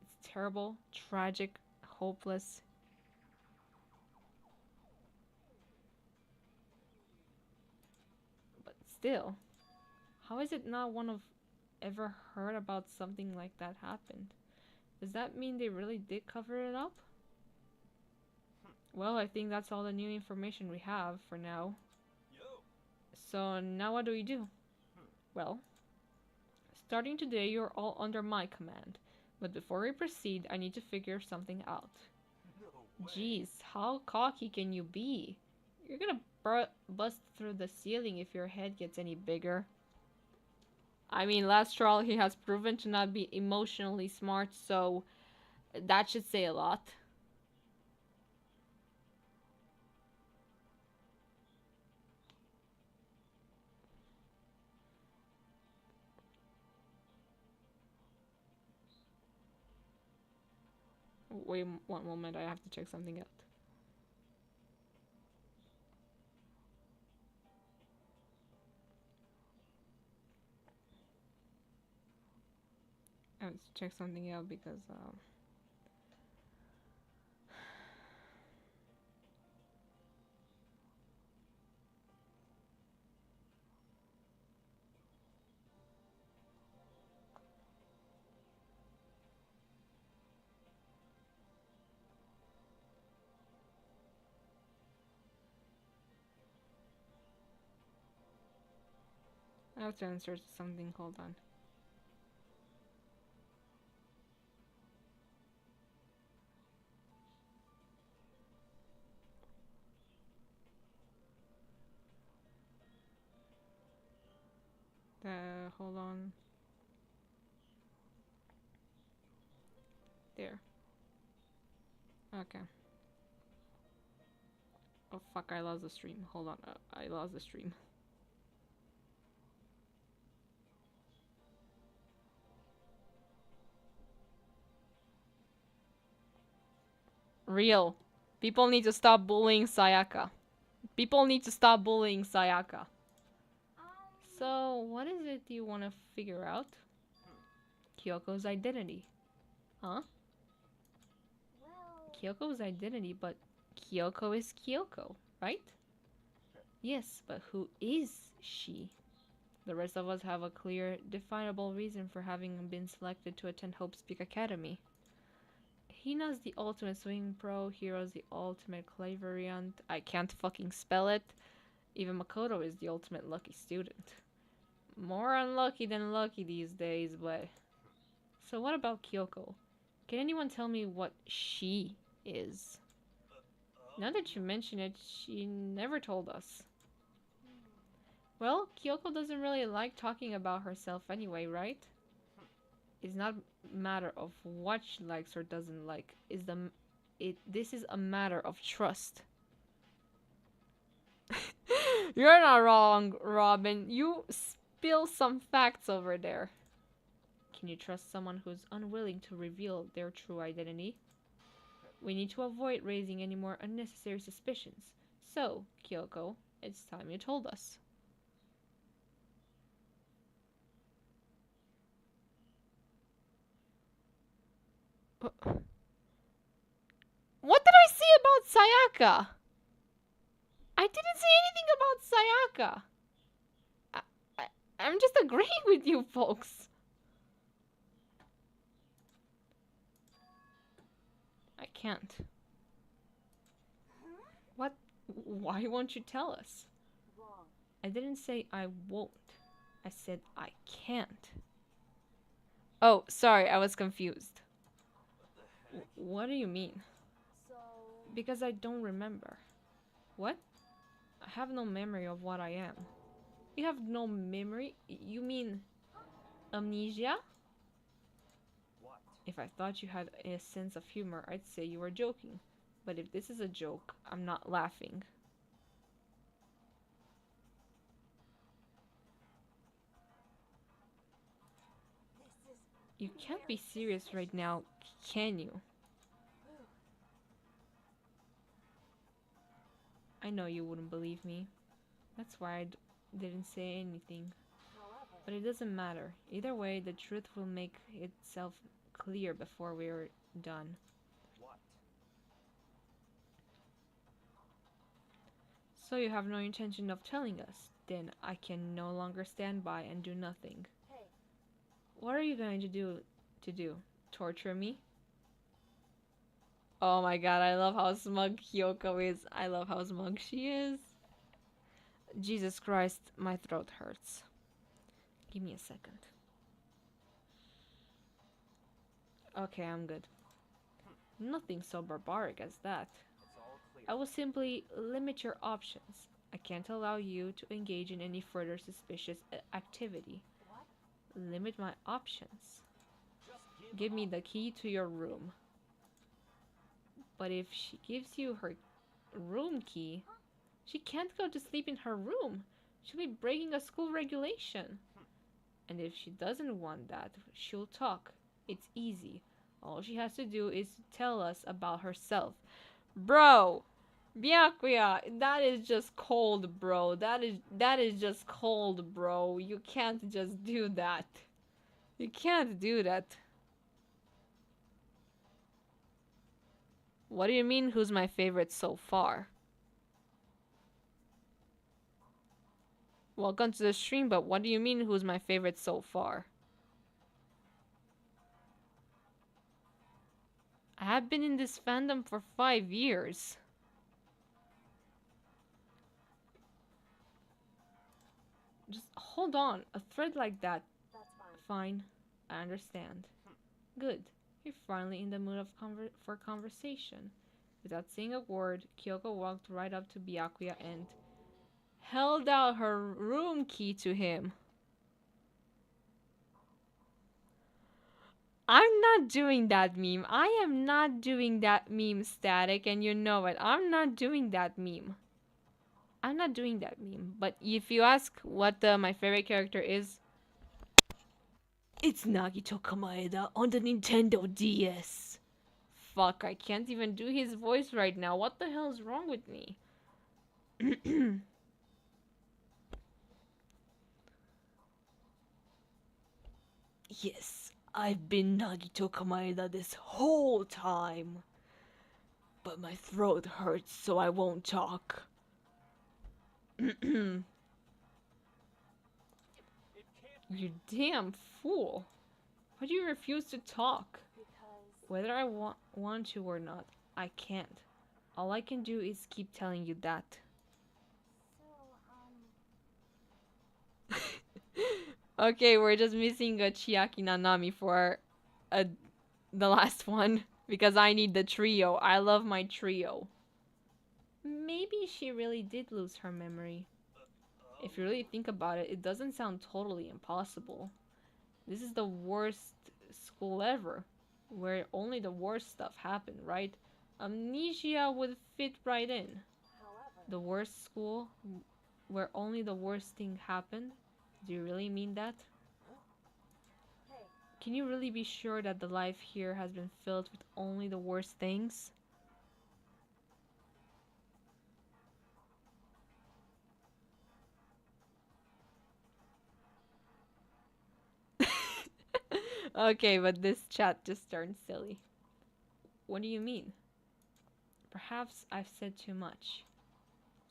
A: It's terrible, tragic, hopeless. But still, how is it not one of ever heard about something like that happened? Does that mean they really did cover it up? Well, I think that's all the new information we have for now.
C: Yo.
A: So now what do we do? Well, starting today you're all under my command. But before we proceed, I need to figure something out.
C: No way.
A: Jeez, how cocky can you be? You're gonna bust through the ceiling if your head gets any bigger. I mean, last trial he has proven to not be emotionally smart, so that should say a lot. Wait one moment, I have to check something out. I have to check something out because I have to answer something. Hold on. Hold on. There. Okay. Oh fuck, I lost the stream. Hold on. I lost the stream. Real. People need to stop bullying Sayaka. People need to stop bullying Sayaka. So, what is it you want to figure out? Kyoko's identity. Huh?
B: Well,
A: Kyoko's identity, but Kyoko is Kyoko, right? Yes, but who is she? The rest of us have a clear, definable reason for having been selected to attend Hope's Peak Academy. Hina's the ultimate swing pro, Hiro's the ultimate clairvoyant. I can't fucking spell it. Even Makoto is the ultimate lucky student. More unlucky than lucky these days, but... So what about Kyoko? Can anyone tell me what she is? Now that you mention it, she never told us. Well, Kyoko doesn't really like talking about herself anyway, right? It's not a matter of what she likes or doesn't like. This is a matter of trust. You're not wrong, Robin. You spill some facts over there. Can you trust someone who's unwilling to reveal their true identity? We need to avoid raising any more unnecessary suspicions. So, Kyoko, it's time you told us. What did I say about Sayaka? I didn't say anything about Sayaka. I'm just agreeing with you folks. I can't. What? Why won't you tell us?
B: wrong.
A: I didn't say I won't. I said I can't. Oh, sorry, I was confused. What do you mean?
B: So,
A: Because I don't remember. What? I have no memory of what I am. You have no memory? You mean amnesia?
C: What?
A: If I thought you had a sense of humor, I'd say you were joking. But if this is a joke, I'm not laughing.
B: this is
A: You can't be serious right now, can you? I know you wouldn't believe me. That's why I didn't say anything.
B: however.
A: But it doesn't matter. Either way, the truth will make itself clear before we're done.
C: What?
A: So you have no intention of telling us? Then I can no longer stand by and do nothing.
B: Hey,
A: What are you going to do? Torture me? Oh my god, I love how smug Kyoko is. I love how smug she is. Jesus Christ, my throat hurts. Give me a second. Okay, I'm good. Nothing so barbaric as that.
C: It's all clear.
A: I will simply limit your options. I can't allow you to engage in any further suspicious activity.
B: what?
A: Limit my options.
C: Just
A: Give me the key to your room. But if she gives you her room key, she can't go to sleep in her room. She'll be breaking a school regulation. And if she doesn't want that, she'll talk. It's easy. All she has to do is tell us about herself. Bro! Byakuya, that is just cold, bro. That is just cold, bro. You can't just do that. You can't do that. What do you mean, who's my favorite so far? Welcome to the stream, but what do you mean, who's my favorite so far? I have been in this fandom for 5 years. Just Hold on, a thread like that.
B: That's fine.
A: Fine, I understand. Good. You're finally in the mood of for conversation. Without saying a word, Kyoko walked right up to Byakuya and held out her room key to him. I'm not doing that meme. I am not doing that meme, Static, and you know it. I'm not doing that meme. I'm not doing that meme. But if you ask what my favorite character is, it's Nagito Kamaeda on the Nintendo DS. Fuck, I can't even do his voice right now. What the hell is wrong with me? Yes, I've been Nagito Kamaeda this whole time. But my throat hurts, so I won't talk. You damn fool. Why do you refuse to talk?
B: Because
A: Whether I want to or not, I can't. All I can do is keep telling you that.
B: so
A: Okay, we're just missing a Chiaki Nanami for the last one. Because I need the trio. I love my trio. Maybe she really did lose her memory. If you really think about it, it doesn't sound totally impossible. This is the worst school ever, where only the worst stuff happened, right? Amnesia would fit right in.
B: however,
A: The worst school, where only the worst thing happened? Do you really mean that?
B: hey,
A: Can you really be sure that the life here has been filled with only the worst things? Okay, but this chat just turned silly. What do you mean? Perhaps I've said too much.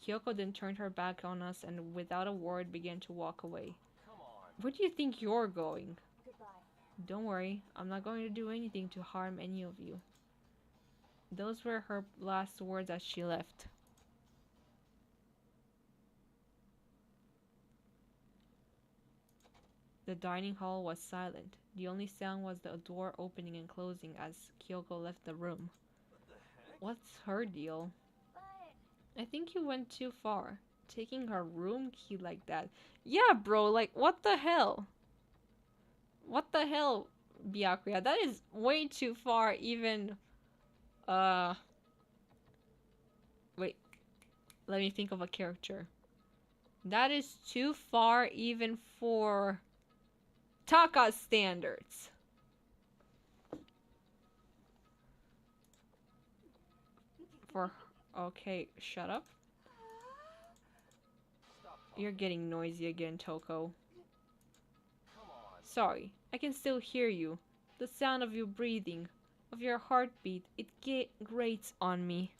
A: Kyoko then turned her back on us and without a word began to walk away.
C: Come on.
A: Where do you think you're going?
B: goodbye.
A: Don't worry, I'm not going to do anything to harm any of you. Those were her last words as she left. The dining hall was silent. The only sound was the door opening and closing as Kyoko left the room.
C: What the heck?
A: What's her deal?
B: But
A: I think you went too far. Taking her room key like that. Yeah, bro, like, what the hell? What the hell, Byakuya? That is way too far, even... Wait. Let me think of a character. That is too far even for... Taka's standards. For... Okay, shut up.
C: Stop talking.
A: You're getting noisy again, Toko.
C: Come on.
A: Sorry, I can still hear you. The sound of you breathing, of your heartbeat, it grates on me.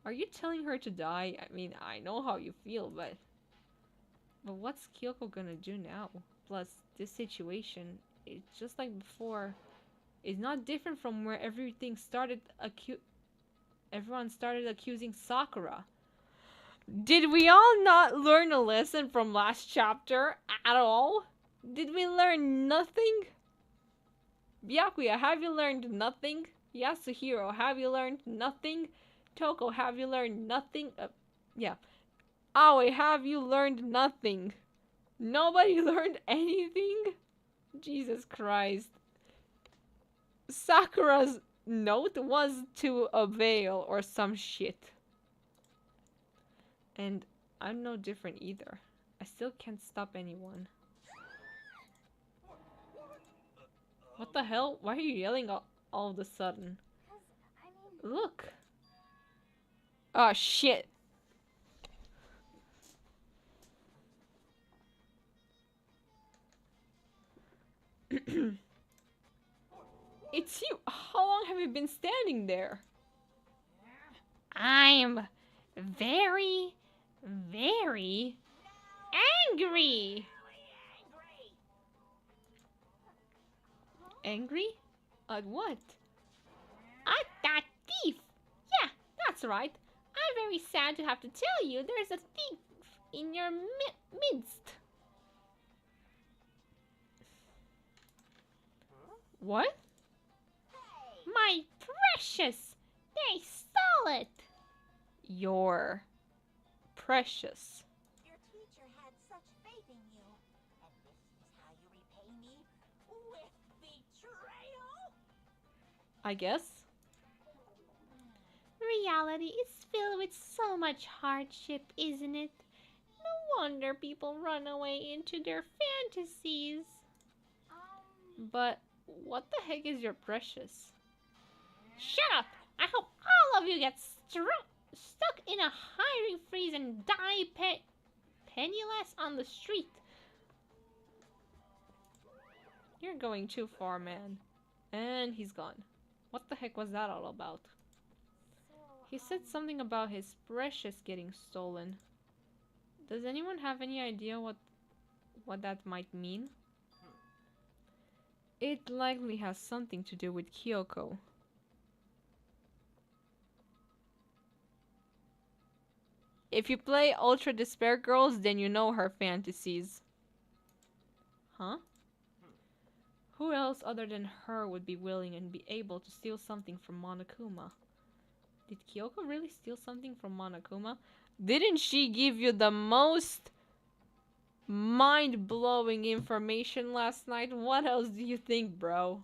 A: Are you telling her to die? I mean, I know how you feel, but what's Kyoko gonna do now? Plus, this situation, it's just like before. It's not different from where everything started everyone started accusing Sakura. Did we all not learn a lesson from last chapter at all? Did we learn nothing? Byakuya, have you learned nothing? Yasuhiro, have you learned nothing? Toko, have you learned nothing? Yeah. Aoi, have you learned nothing? Nobody learned anything? Jesus Christ. Sakura's note was to avail or some shit. And I'm no different either. I still can't stop anyone. What the hell? Why are you yelling all of a sudden?
B: I mean,
A: Look. Oh shit. It's you. How long have you been standing there? I'm very, very angry. Angry? At what? At that thief. Yeah, that's right. I'm very sad to have to tell you there's a thief in your midst.
C: Huh?
A: What?
D: Hey,
A: My precious! They stole it! Your precious.
D: your teacher had such faith in you. And this is how you repay me? With betrayal?
A: I guess. Reality is filled with so much hardship, isn't it? No wonder people run away into their fantasies. But what the heck is your precious? Shut up! I hope all of you get stuck in a hiring freeze and die penniless on the street. You're going too far, man. And he's gone. What the heck was that all about?
B: So,
A: He said something about his precious getting stolen. Does anyone have any idea what that might mean? It likely has something to do with Kyoko. If you play Ultra Despair Girls, then you know her fantasies. Huh? Who else other than her would be willing and be able to steal something from Monokuma? Did Kyoko really steal something from Monokuma? Didn't she give you the most mind-blowing information last night? What else do you think, bro?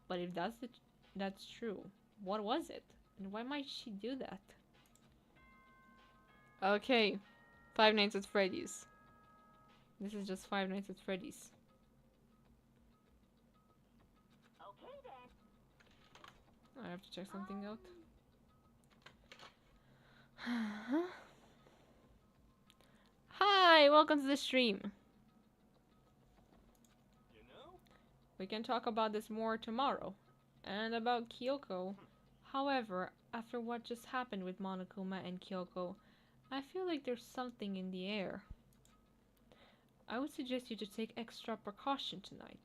A: But if that's true, what was it? And why might she do that? Okay, Five Nights at Freddy's. This is just Five Nights at Freddy's.
D: Okay then.
A: I have to check something out. Hi, welcome to the stream.
C: You know?
A: We can talk about this more tomorrow. And about Kyoko. However, after what just happened with Monokuma and Kyoko, I feel like there's something in the air. I would suggest you to take extra precaution tonight.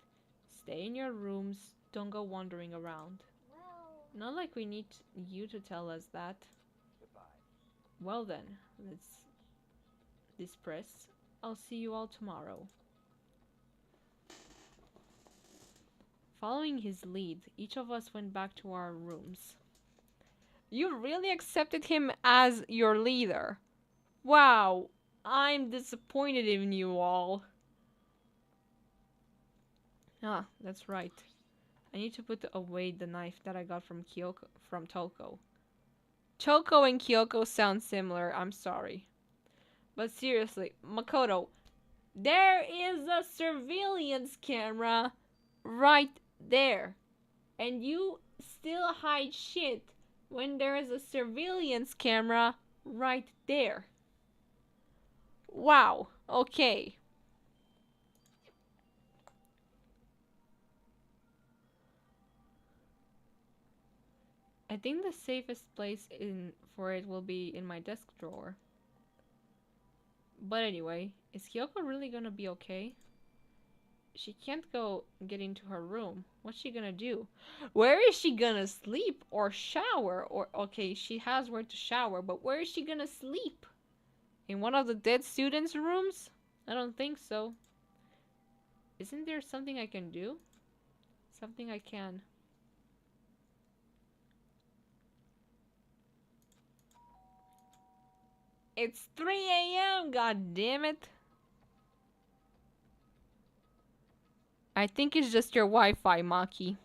A: Stay in your rooms, don't go wandering around.
B: well,
A: Not like we need you to tell us that.
C: Goodbye.
A: Well then, let's disperse. I'll see you all tomorrow. Following his lead, each of us went back to our rooms. You really accepted him as your leader. Wow, I'm disappointed in you all. Ah, that's right. I need to put away the knife that I got from Toko. Toko and Kyoko sound similar, I'm sorry. But seriously, Makoto, there is a surveillance camera right there. And you still hide shit when there is a surveillance camera right there. Wow, okay. I think the safest place for it will be in my desk drawer. But anyway, is Kyoko really gonna be okay? She can't go get into her room. What's she gonna do? Where is she gonna sleep or shower? Or okay, she has where to shower, but where is she gonna sleep? In one of the dead students' rooms? I don't think so. Isn't there something I can do? Something I can. It's 3 a.m. God damn it. I think it's just your Wi-Fi, Maki.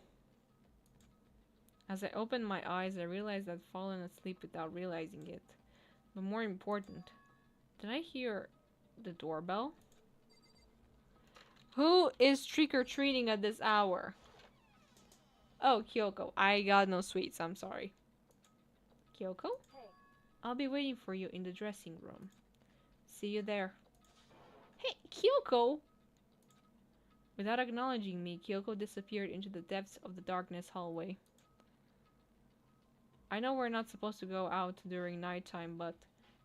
A: As I opened my eyes, I realized I'd fallen asleep without realizing it. But more important, did I hear the doorbell? Who is trick-or-treating at this hour? Oh, Kyoko. I got no sweets, I'm sorry. Kyoko?
B: hey,
A: I'll be waiting for you in the dressing room. See you there. Hey, Kyoko! Without acknowledging me, Kyoko disappeared into the depths of the darkness hallway. I know we're not supposed to go out during nighttime, but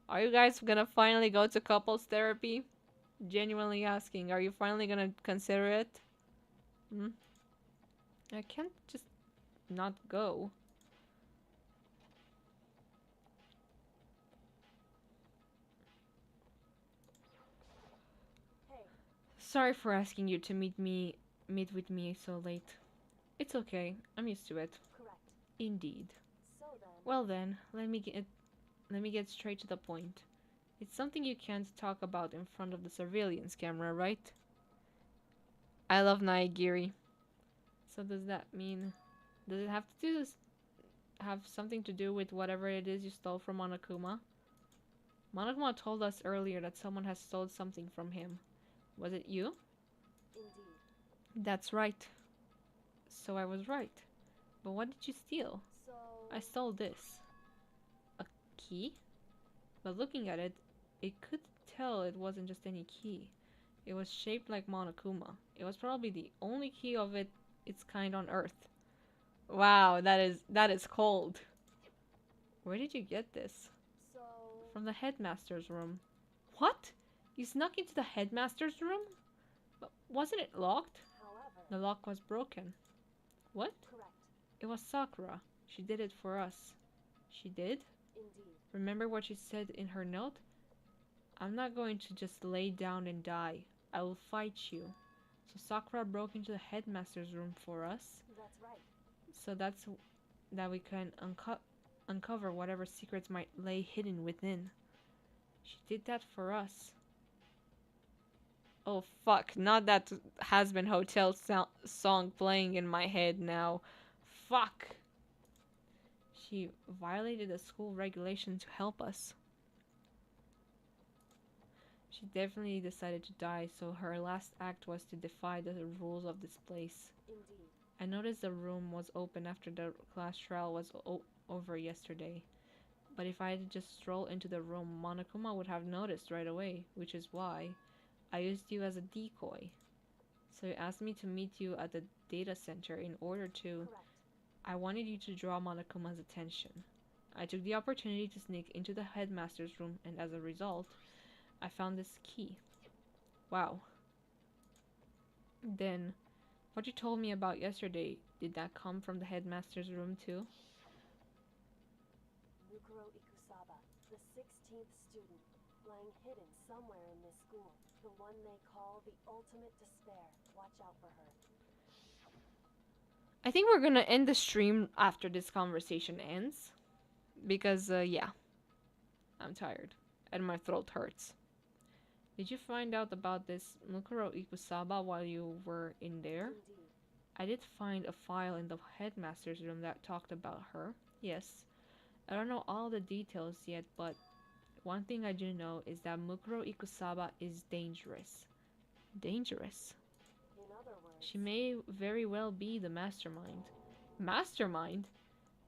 A: are you guys gonna finally go to couples therapy? Genuinely asking, are you finally gonna consider it? Hmm? I can't just not go. Sorry for asking you to meet with me so late. It's okay. I'm used to it.
B: Correct.
A: Indeed.
B: So then,
A: Well then, let me get straight to the point. It's something you can't talk about in front of the surveillance camera, right? I love Naegiri. So does it have to have something to do with whatever it is you stole from Monokuma? Monokuma told us earlier that someone has stole something from him. Was it you?
B: indeed.
A: That's right. So I was right. But what did you steal?
B: So,
A: I stole this. A key? But looking at it, it could tell it wasn't just any key. It was shaped like Monokuma. It was probably the only key of its kind on Earth. Wow, that is cold. Where did you get this?
B: so,
A: From the headmaster's room. What? You snuck into the headmaster's room? But wasn't it locked?
B: however,
A: The lock was broken. What?
B: correct.
A: It was Sakura. She did it for us. She did?
B: Indeed.
A: Remember what she said in her note? I'm not going to just lay down and die. I will fight you. So Sakura broke into the headmaster's room for us.
B: That's right.
A: So that we can uncover whatever secrets might lay hidden within. She did that for us. Oh fuck, not that Has-Been Hotel song playing in my head now. Fuck. She violated a school regulation to help us. She definitely decided to die, so her last act was to defy the rules of this place.
B: Indeed.
A: I noticed the room was open after the class trial was over yesterday. But if I had just strolled into the room, Monokuma would have noticed right away, which is why I used you as a decoy. So he asked me to meet you at the data center in order to...
B: Correct.
A: I wanted you to draw Monokuma's attention. I took the opportunity to sneak into the headmaster's room, and as a result, I found this key. Wow. Then, what you told me about yesterday, did that come from the headmaster's room too?
B: Mukuro Ikusaba, the 16th student, lying hidden somewhere in this school. The one they call the ultimate despair. Watch out for her.
A: I think we're gonna end the stream after this conversation ends. Because, yeah. I'm tired. And my throat hurts. Did you find out about this Mukuro Ikusaba while you were in there?
B: Indeed.
A: I did find a file in the headmaster's room that talked about her. Yes. I don't know all the details yet, but one thing I do know is that Mukuro Ikusaba is dangerous. Dangerous?
B: In other words,
A: She may very well be the mastermind. Mastermind?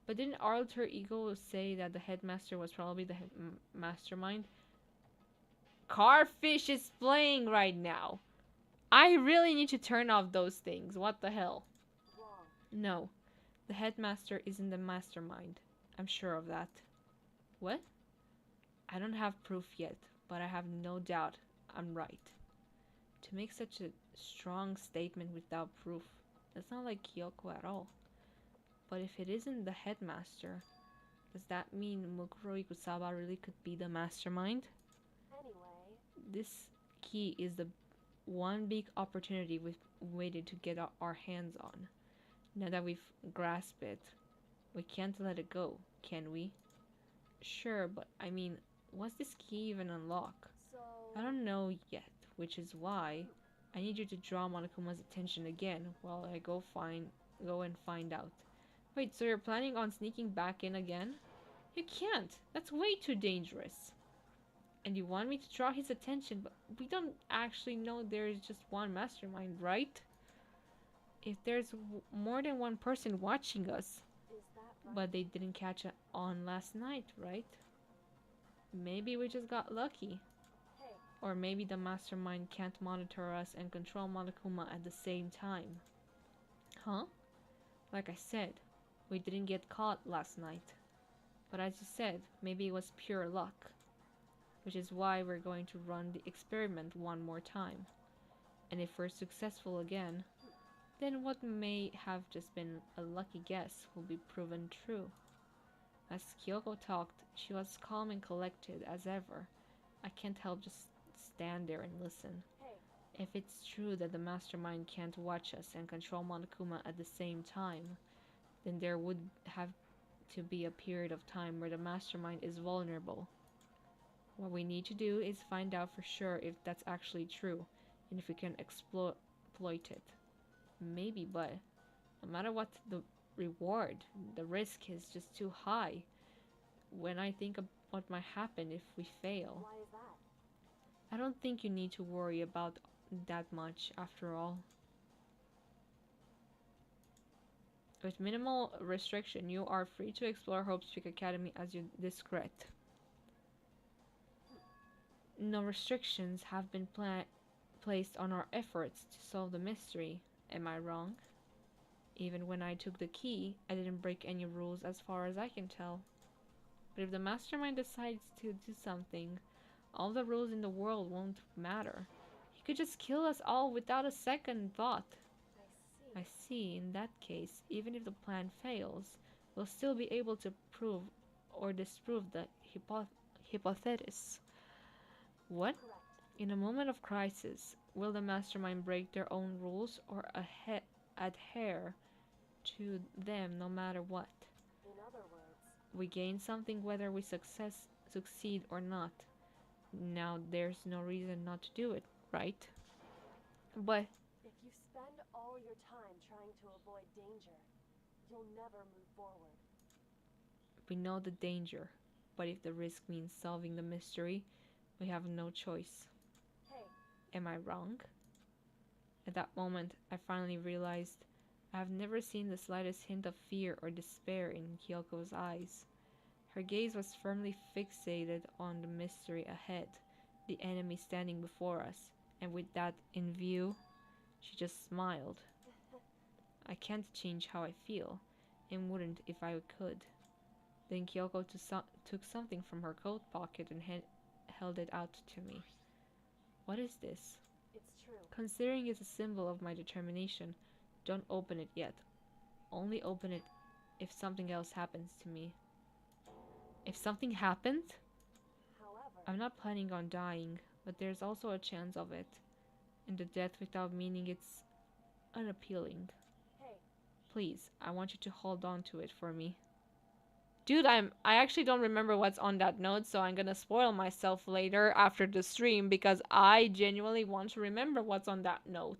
A: But didn't Alter Ego say that the headmaster was probably the mastermind? Carfish is playing right now. I really need to turn off those things. What the hell?
B: wrong.
A: No, the headmaster isn't the mastermind. I'm sure of that. What? I don't have proof yet, but I have no doubt I'm right. To make such a strong statement without proof, that's not like Kyoko at all. But if it isn't the headmaster, does that mean Mukuro Ikusaba really could be the mastermind?
B: Anyway,
A: This key is the one big opportunity we've waited to get our hands on. Now that we've grasped it, we can't let it go, can we? Sure, but I mean, was this key even unlock?
B: so...
A: I don't know yet, which is why I need you to draw Monokuma's attention again while I go and find out. Wait, so you're planning on sneaking back in again? You can't. That's way too dangerous. And you want me to draw his attention, but we don't actually know there's just one mastermind, right? If there's more than one person watching us,
B: Is that right?
A: but they didn't catch it on last night, right? Maybe we just got lucky.
B: Hey,
A: Or maybe the mastermind can't monitor us and control Monokuma at the same time. Huh? Like I said, we didn't get caught last night. But as you said, maybe it was pure luck. Which is why we're going to run the experiment one more time. And if we're successful again, then what may have just been a lucky guess will be proven true. As Kyoko talked, she was calm and collected as ever. I can't help just stand there and listen.
B: hey,
A: If it's true that the mastermind can't watch us and control Monokuma at the same time, then there would have to be a period of time where the mastermind is vulnerable. What we need to do is find out for sure if that's actually true and if we can exploit it. Maybe, but no matter what the reward, the risk is just too high. When I think of what might happen if we fail,
B: Why is that?
A: I don't think you need to worry about that much after all. With minimal restriction, you are free to explore Hope's Peak Academy as you discreet. No restrictions have been placed on our efforts to solve the mystery. Am I wrong? Even when I took the key, I didn't break any rules as far as I can tell. But if the mastermind decides to do something, all the rules in the world won't matter. He could just kill us all without a second thought.
B: I
A: I
B: see.
A: see, in that case, even if the plan fails, we'll still be able to prove or disprove the hypothesis. What?
B: Correct.
A: In a moment of crisis, will the mastermind break their own rules or adhere to them no matter what?
B: In other words,
A: We gain something whether we succeed or not. Now there's no reason not to do it, right? But
B: if you spend all your time trying to avoid danger, you'll never move forward.
A: we know the danger. But if the risk means solving the mystery, we have no choice.
B: Hey,
A: Am I wrong? At that moment, I finally realized I have never seen the slightest hint of fear or despair in Kyoko's eyes. Her gaze was firmly fixated on the mystery ahead, the enemy standing before us, and with that in view, she just smiled. I can't change how I feel, and wouldn't if I could. Then Kyoko took something from her coat pocket and held it out to me. What is this?
B: it's true.
A: Considering it's a symbol of my determination, don't open it yet. Only open it if something else happens to me. If something happened?
B: However,
A: I'm not planning on dying, but there's also a chance of it. And the death without meaning it's unappealing.
B: hey,
A: Please, I want you to hold on to it for me. Dude, I actually don't remember what's on that note, so I'm gonna spoil myself later after the stream because I genuinely want to remember what's on that note.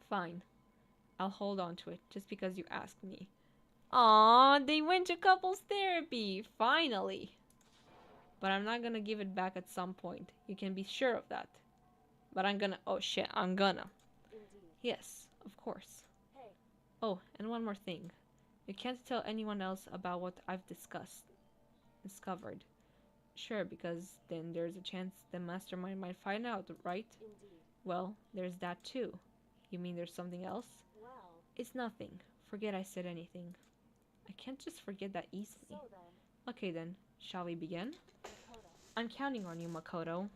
A: Fine. I'll hold on to it just because you asked me. Aww, they went to couples therapy, finally. But I'm not gonna give it back at some point. You can be sure of that. But I'm gonna. Oh shit, I'm gonna.
B: indeed.
A: Yes, of course.
B: Hey,
A: Oh, and one more thing. You can't tell anyone else about what I've discovered. Sure, because then there's a chance the mastermind might find out, right?
B: indeed.
A: Well, there's that too. You mean there's something else?
B: Well,
A: It's nothing. Forget I said anything. I can't just forget that easily.
B: so then,
A: Okay then, shall we begin?
B: Makoto,
A: I'm counting on you, Makoto.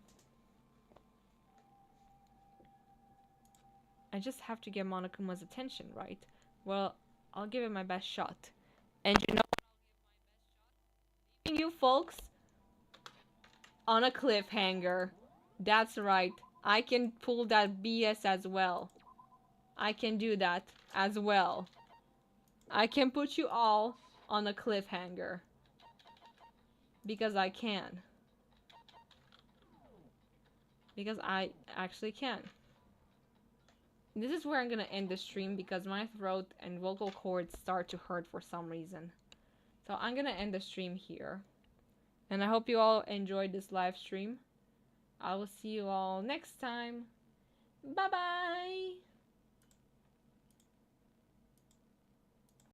A: I just have to get Monokuma's attention, right? Well, I'll give it my best shot. And you know, you folks on a cliffhanger. That's right. I can pull that BS as well. I can do that as well. I can put you all on a cliffhanger. Because I can. Because I actually can. This is where I'm gonna end the stream because my throat and vocal cords start to hurt for some reason. So I'm gonna end the stream here. And I hope you all enjoyed this live stream. I will see you all next time. Bye bye!